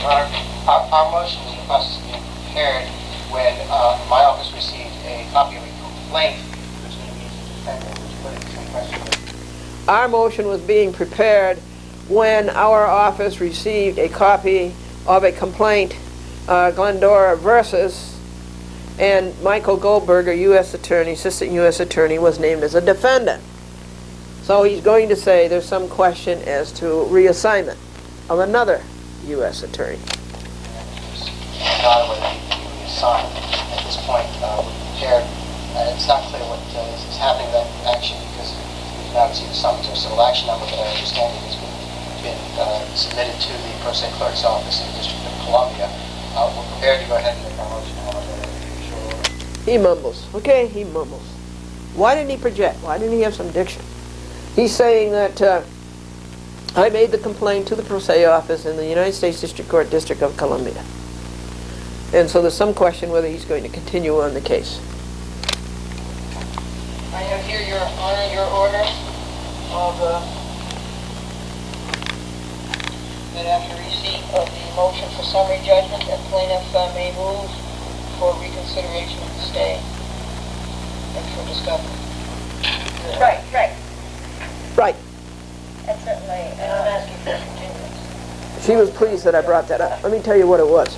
Your Honor, our motion was in the process of being prepared when my office received a copy of a complaint which needed to be defended, which put it in some question. Our motion was being prepared when our office received a copy of a complaint, Glendora versus, and Michael Goldberger, U.S. Attorney, Assistant U.S. Attorney, was named as a defendant. So he's going to say there's some question as to reassignment of another U.S. Attorney. Not whether he be reassigned. At this point, we're prepared. It's not clear what is happening with that action because we've now received a summons or civil action number that I understand has been submitted to the pro se clerk's office in the District of Columbia. We're prepared to go ahead and make our motion on that. He mumbles. Okay, he mumbles. Why didn't he project? Why didn't he have some diction? He's saying that I made the complaint to the pro se office in the United States District Court, District of Columbia. And so there's some question whether he's going to continue on the case. I have here, Your Honor, your order of that after receipt of the motion for summary judgment, that plaintiff may move for reconsideration of the stay and for discovery. Right. Right. And certainly, And I'm asking for continuance. She was pleased that I brought that up. Let me tell you what it was.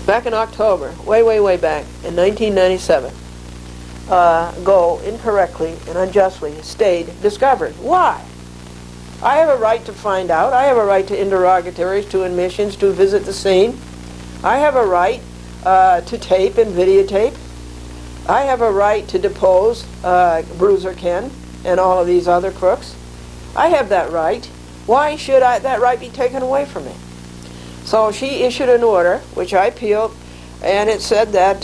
Back in October, way back, in 1997, Go incorrectly and unjustly stayed discovery. Why? I have a right to find out. I have a right to interrogatories, to admissions, to visit the scene. I have a right to tape and videotape. I have a right to depose Bruiser Ken and all of these other crooks. I have that right. Why should that right be taken away from me? So she issued an order, which I appealed, and it said that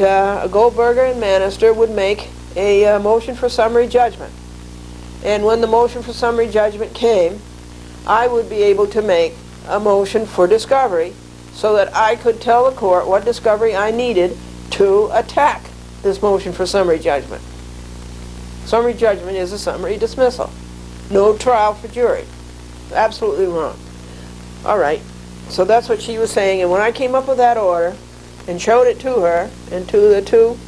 Goldberger and Manister would make a motion for summary judgment. And when the motion for summary judgment came, I would be able to make a motion for discovery so that I could tell the court what discovery I needed to attack this motion for summary judgment. Summary judgment is a summary dismissal. No trial for jury. Absolutely wrong. All right. So that's what she was saying. And when I came up with that order and showed it to her and to the two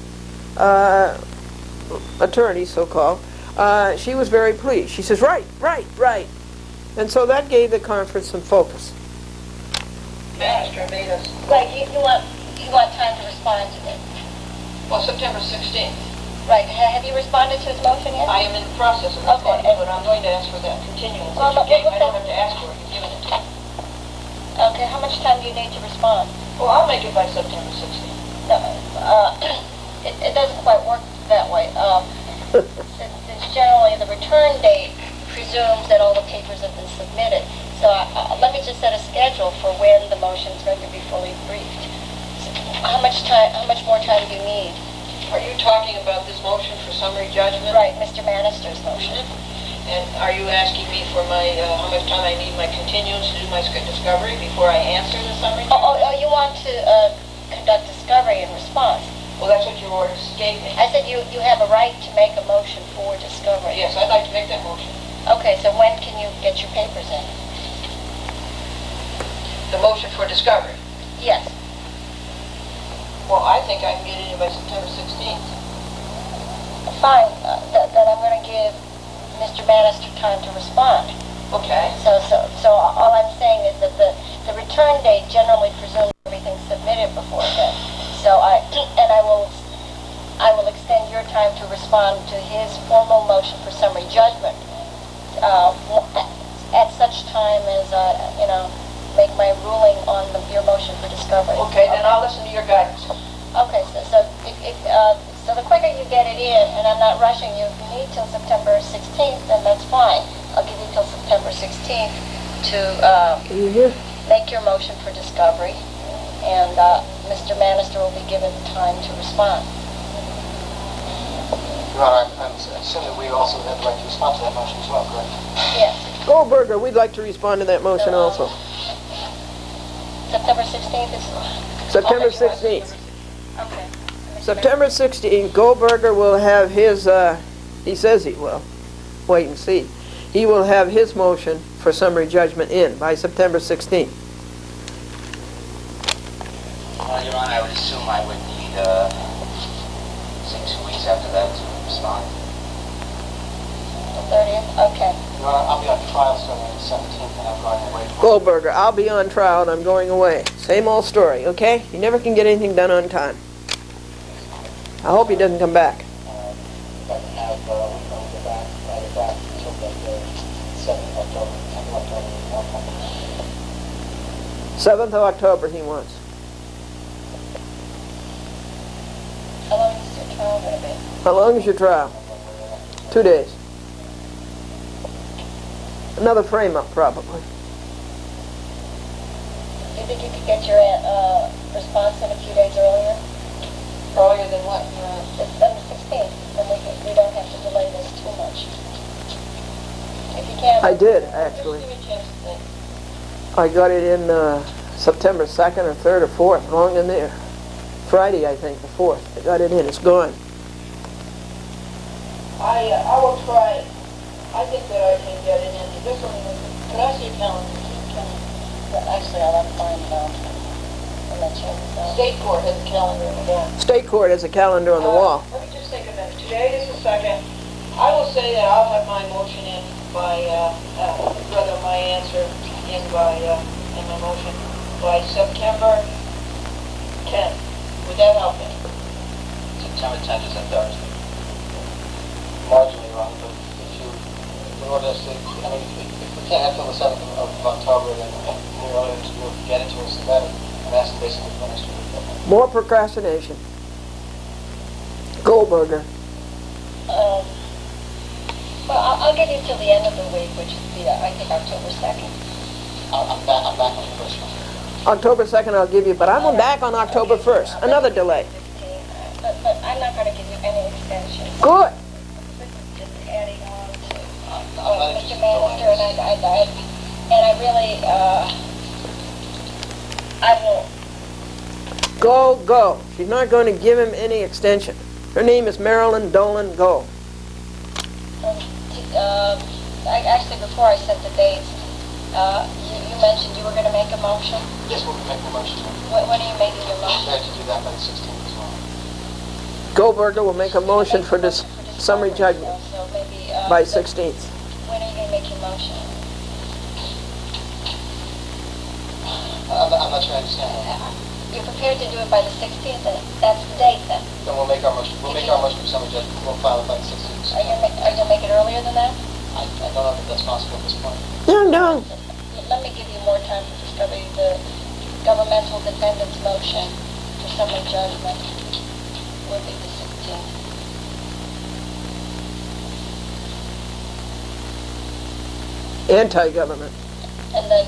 attorneys, so-called, she was very pleased. She says, right. And so that gave the conference some focus. Manister made us. right, you want you want time to respond to it. Well, September 16th. Right, have you responded to his motion yet? I am in the process of responding, but I'm going to ask for that continuance. Well, That you gave. I okay. don't have to ask for it, you've given it to me. Okay, how much time do you need to respond? Well, I'll make it by September 16th. No, it doesn't quite work that way. Since generally the return date presumes that all the papers have been submitted. So let me just set a schedule for when the motion is going to be fully briefed. How much more time do you need? Are you talking about this motion for summary judgment? Right, Mr. Manister's motion. And are you asking me for my, how much time I need my continuance to do my discovery before I answer the summary judgment? Oh, you want to conduct discovery in response? Well, that's what your orders gave me. I said you have a right to make a motion for discovery. Yes, I'd like to make that motion. Okay, so when can you get your papers in? The motion for discovery. Yes. Well, I think I can get it in by September 16th. Fine. Then I'm going to give Mr. Manister time to respond. Okay. So all I'm saying is that the return date generally presumes everything's submitted before then. So I will extend your time to respond to his formal motion for summary judgment at such time as make my ruling on your motion for discovery. Okay, then I'll listen to your guidance. Okay, so the quicker you get it in, and I'm not rushing you, if you need till September 16th, then that's fine. I'll give you till September 16th to make your motion for discovery, and Mr. Manister will be given time to respond. Your Honor, I'm assuming we also have the right to respond to that motion as well, correct? Yes. Goldberger, we'd like to respond to that motion also. September 16th is... September 16th. Okay. September 16th, Goldberger will have his, he says he will, wait and see. He will have his motion for summary judgment in by September 16th. Your Honor, I would assume I would need, say 2 weeks after that to respond. The 30th? Okay. Your Honor, I'll be on trial starting on the 17th, and I'm going away. Goldberger, I'll be on trial and I'm going away. Same old story, okay? You never can get anything done on time. I hope he doesn't come back. If I can have, we can go back, either back until the 7th of October, 10th of October, 7th of October he wants. How long is your trial going to be? How long is your trial? 2 days. Another frame-up, probably. Do you think you could get your response in a few days earlier? Earlier than what? It's on the 16th, then we don't have to delay this too much. If you can... I did, actually. Just give me a chance to think. I got it in September 2nd or 3rd or 4th, long in there. Friday, I think, the 4th. I got it in, it's gone. I will try. I think that I can get it in. Just a minute. Can I see a calendar? Actually, I'll have to find it out. I'm not sure. State court has a calendar on the wall. State court has a calendar on the wall. Let me just take a minute. Today is the 2nd. I will say that I'll have my motion in by, rather my answer in by, in my motion, by September 10th. Would that help me? September 10th is a Thursday. marginally wrong, but if you, in order to, I mean, if we can't have till the 7th of October, then the earlier you get it to us, the better. And that's basically finished. More procrastination. Goldberger. Well, I'll give you till the end of the week, which is the, I think, October 2nd. I'm back on the first one. October 2nd I'll give you, but I'm back on October 1st. Another delay. But I'm not going to give you any extension. Good. This is just adding on to Mr. Manister, and I really, I will... Go. She's not going to give him any extension. Her name is Marilyn Dolan. Go. Actually, before I set the dates, you mentioned you were going to make a motion. Yes, we'll make the motion. When are you making your motion? I'd like to do that by the 16th as well. Goldberger will make a motion for this summary judgment So maybe, by 16th. when are you going to make your motion? I'm not sure I understand that. you're prepared to do it by the 16th, and that's the date then. Then we'll make our motion. We'll make our motion for summary judgment. We'll file it by the 16th. Are you going to make it earlier than that? I don't know if that's possible at this point. No. Let me give you more time for discovery. The governmental defendant's motion for summary judgment will be the 16th. Anti-government. And then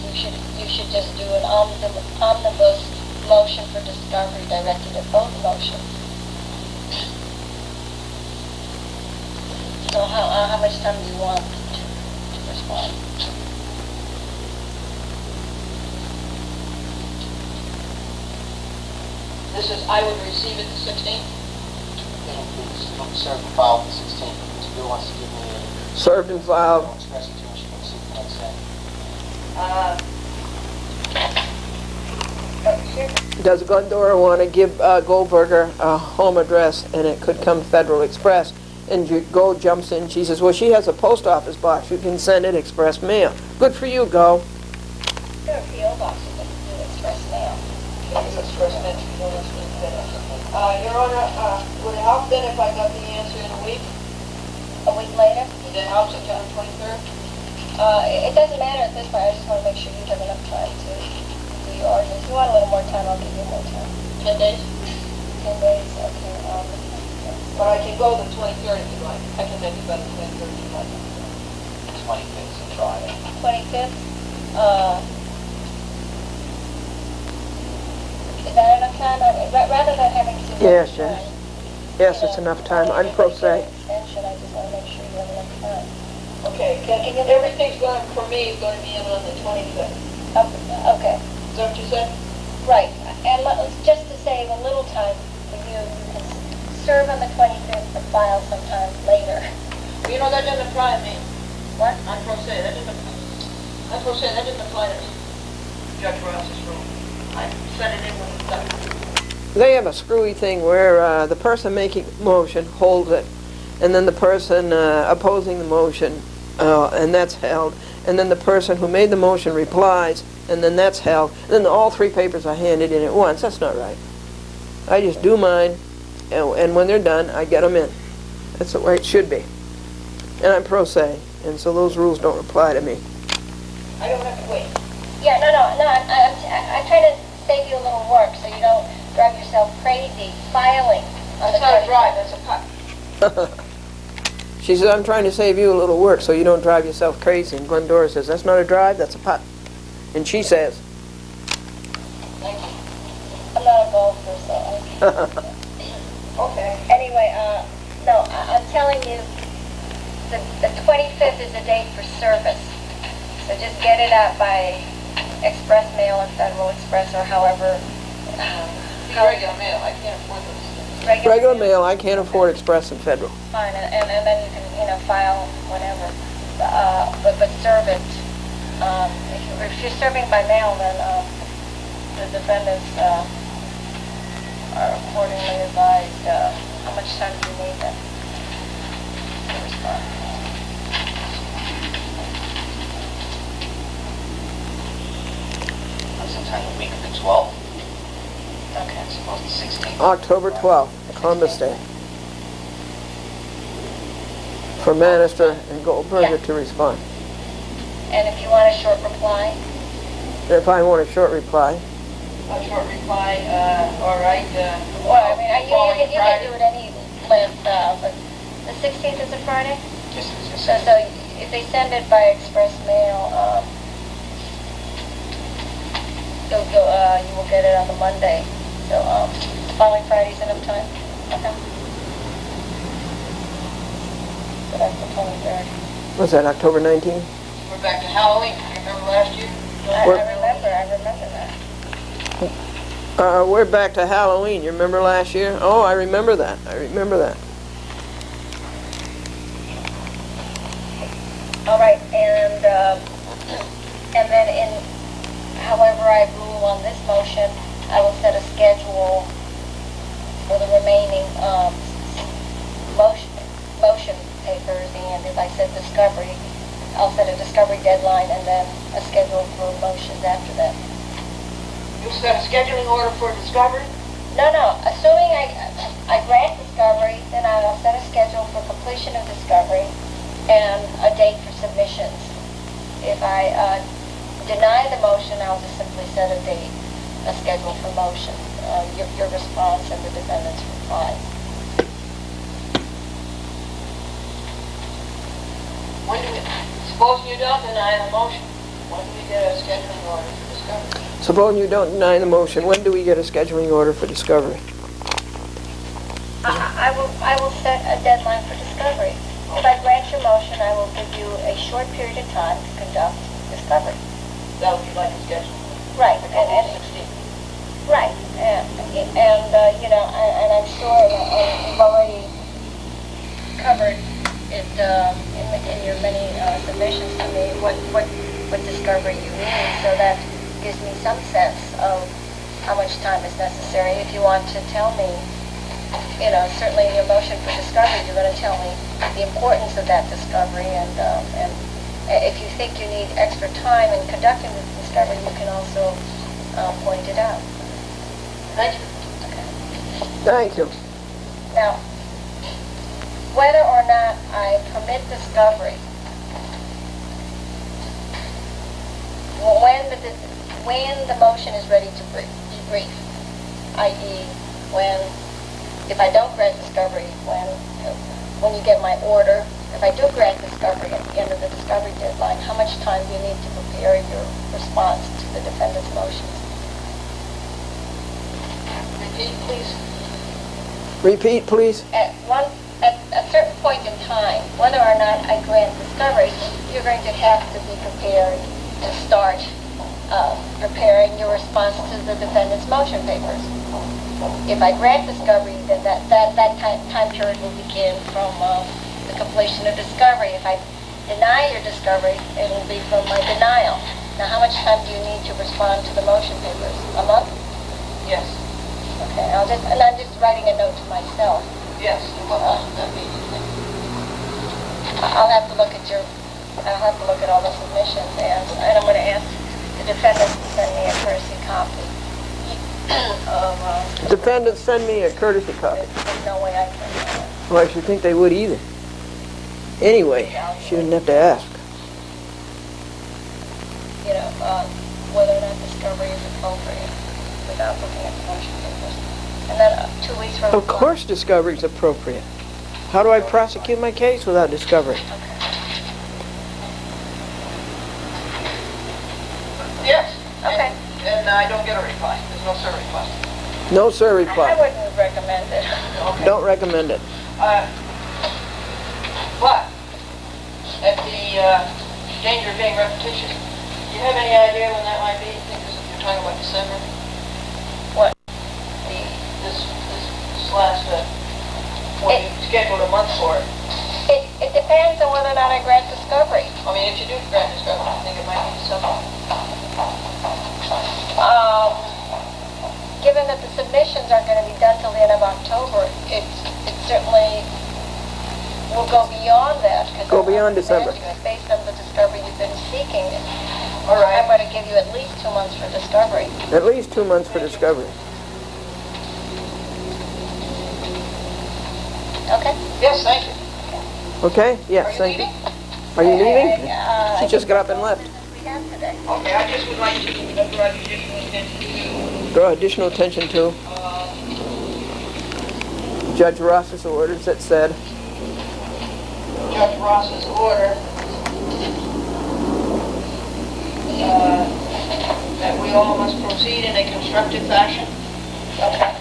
you should just do an omnibus motion for discovery directed at both motions. So how much time do you want to respond? This is, I would receive it the 16th. It'll be served and filed the 16th. If Bill wants to give me a... Served and filed. I'll express it to him. She can see what I say. Does Glendora want to give Goldberger a home address, and it could come Federal Express? And Gold jumps in. She says, well, she has a post office box. You can send it express mail. Good for you, Go. There are P.O. boxes that can do express mail. Your Honor, would it help then if I got the answer in a week? A week later? Would that help September 23rd? It doesn't matter at this point. I just want to make sure you have enough time to do your arguments. If you want a little more time, I'll give you more time. 10 days? 10 days, okay. But I can go the 23rd if you like. I can make it by the 23rd if you like. 25th is a Friday. 25th? Is that enough time? Rather than having to... Yes, yes. Yes, it's enough time. I'm pro se. Extension, I just want to make sure you have enough time. Okay, everything's going, for me, is going to be in on the 25th. Okay. Is that what you said? Right. And just to save a little time for you, you can serve on the 25th but file sometime later. You know, that doesn't apply to me. What? I'm pro se. That didn't apply to me. Judge Ross's rule. I set it in when it's done. They have a screwy thing where the person making the motion holds it, and then the person opposing the motion, and that's held, and then the person who made the motion replies, and then that's held, and then all three papers are handed in at once. That's not right. I just do mine, and when they're done, I get them in. That's the way it should be. And I'm pro se, and so those rules don't apply to me. I don't have to wait. Yeah, no. I'm trying to save you a little work so you don't drive yourself crazy filing on the 25th. That's not a drive, that's a putt. She says, I'm trying to save you a little work so you don't drive yourself crazy. And Glendora says, that's not a drive, that's a putt. And she says, Thank you. I'm not a golfer, so Okay. Anyway, no, I'm telling you, the 25th is the date for service. So just get it out by express mail or Federal Express or however. Regular mail, I can't afford those. regular mail, I can't afford express and Federal. Fine, and then you can, file whenever. But serve it. If you're serving by mail, then the defendants are accordingly advised. How much time do you need then to respond? Sometime the week of the 12th. Okay. I suppose the 16th. October 12th, Columbus Day. For Manister and Goldberger to respond. And if you want a short reply? If I want a short reply. A short reply, all right. Well, I mean, you can do it any length, but the 16th is a Friday? Yes, it's So if they send it by express mail, you will get it on the Monday. So following Friday's enough time? Okay. So that's the 23rd. Was that October 19th? We're back to Halloween. Remember last year? I remember that. We're back to Halloween. You remember last year? Oh, I remember that. All right, and then however I rule on this motion, I will set a schedule for the remaining motion papers, and if I set discovery, I'll set a discovery deadline and then a schedule for motions after that. You set a scheduling order for discovery? No, assuming I grant discovery, then I'll set a schedule for completion of discovery and a date for submissions. If I deny the motion, I'll just simply set a date, a schedule for motion, your response and the defendant's reply. Supposing you don't deny the motion, when do we get a scheduling order for discovery? Supposing you don't deny the motion, when do we get a scheduling order for discovery? I will set a deadline for discovery. If I grant your motion, I will give you a short period of time to conduct discovery. That would be like a schedule. Right, And 16. right, and you know, and I'm sure you've already covered it in your many submissions to me what discovery you need, so that gives me some sense of how much time is necessary. If you want to tell me, you know, certainly in your motion for discovery, you're going to tell me the importance of that discovery, and if you think you need extra time in conducting the discovery, you can also point it out. Thank you. Okay. Thank you. Now, whether or not I permit discovery, when the motion is ready to be briefed, i.e., if I don't grant discovery, when you get my order, if I do grant discovery at the end of the discovery deadline, how much time do you need to prepare your response to the defendant's motions? Repeat, please. Repeat, please. At a certain point in time, whether or not I grant discovery, you're going to have to be prepared to start preparing your response to the defendant's motion papers. If I grant discovery, then that time period will begin from the completion of discovery. If I deny your discovery, it will be from my denial. Now, how much time do you need to respond to the motion papers? A month? Yes. Okay, I'm just writing a note to myself. Yes. I'll have to look at all the submissions, and I'm going to ask the defendant to send me a courtesy copy of. Defendant, send me a courtesy copy. There's no way I can. Well, I should think they would either. Anyway, she didn't have to ask. You know, whether or not discovery is appropriate without looking at the motion papers. And then 2 weeks from. Of course discovery is appropriate. How do I prosecute my case without discovery? Yes. Okay. And I don't get a reply. There's no sir reply. No, sir, I reply. wouldn't recommend it. Okay. Don't recommend it. But, at the danger of being repetitious, do you have any idea when that might be? Because if you're talking about December. What? This last, when you scheduled a month for it. It depends on whether or not I grant discovery. I mean, if you do grant discovery, I think it might be December. Given that the submissions aren't going to be done till the end of October, it certainly will go beyond that. Go beyond December. Based on the discovery you've been seeking, All right. I'm going to give you at least 2 months for discovery. At least 2 months for discovery. Okay? Yes, thank you. Okay? Yes, thank you. Are you leaving? She just got up and left. We have today. Okay, I just would like to draw additional attention Draw additional attention to Judge Ross's orders that said, Judge Ross's order that we all must proceed in a constructive fashion. Okay.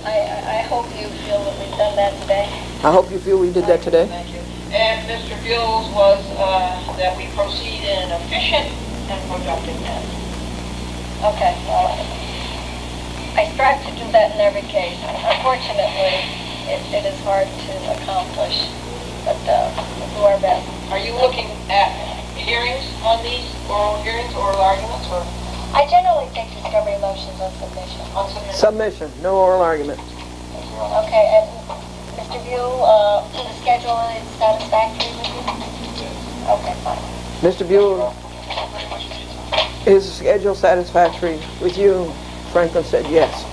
I hope you feel that we've done that today. I hope you feel we did that today. Thank you. And Mr. Gills was that we proceed in an efficient and productive manner. Okay, well, I strive to do that in every case. Unfortunately, it is hard to accomplish, but we'll do our best. Are you looking at hearings on these oral hearings, oral arguments, or I generally take discovery motions on submission. on submission? Submission, no oral argument. Okay, and Mr. Buell, the schedule is satisfactory with you? Okay, fine. Mr. Buell, is the schedule satisfactory with you? Franklin said yes.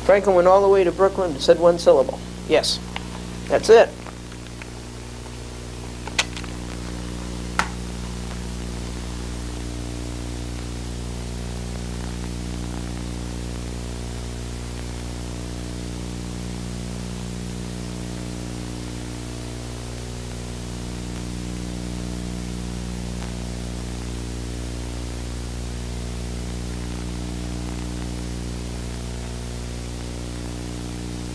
Franklin went all the way to Brooklyn and said one syllable. Yes. That's it.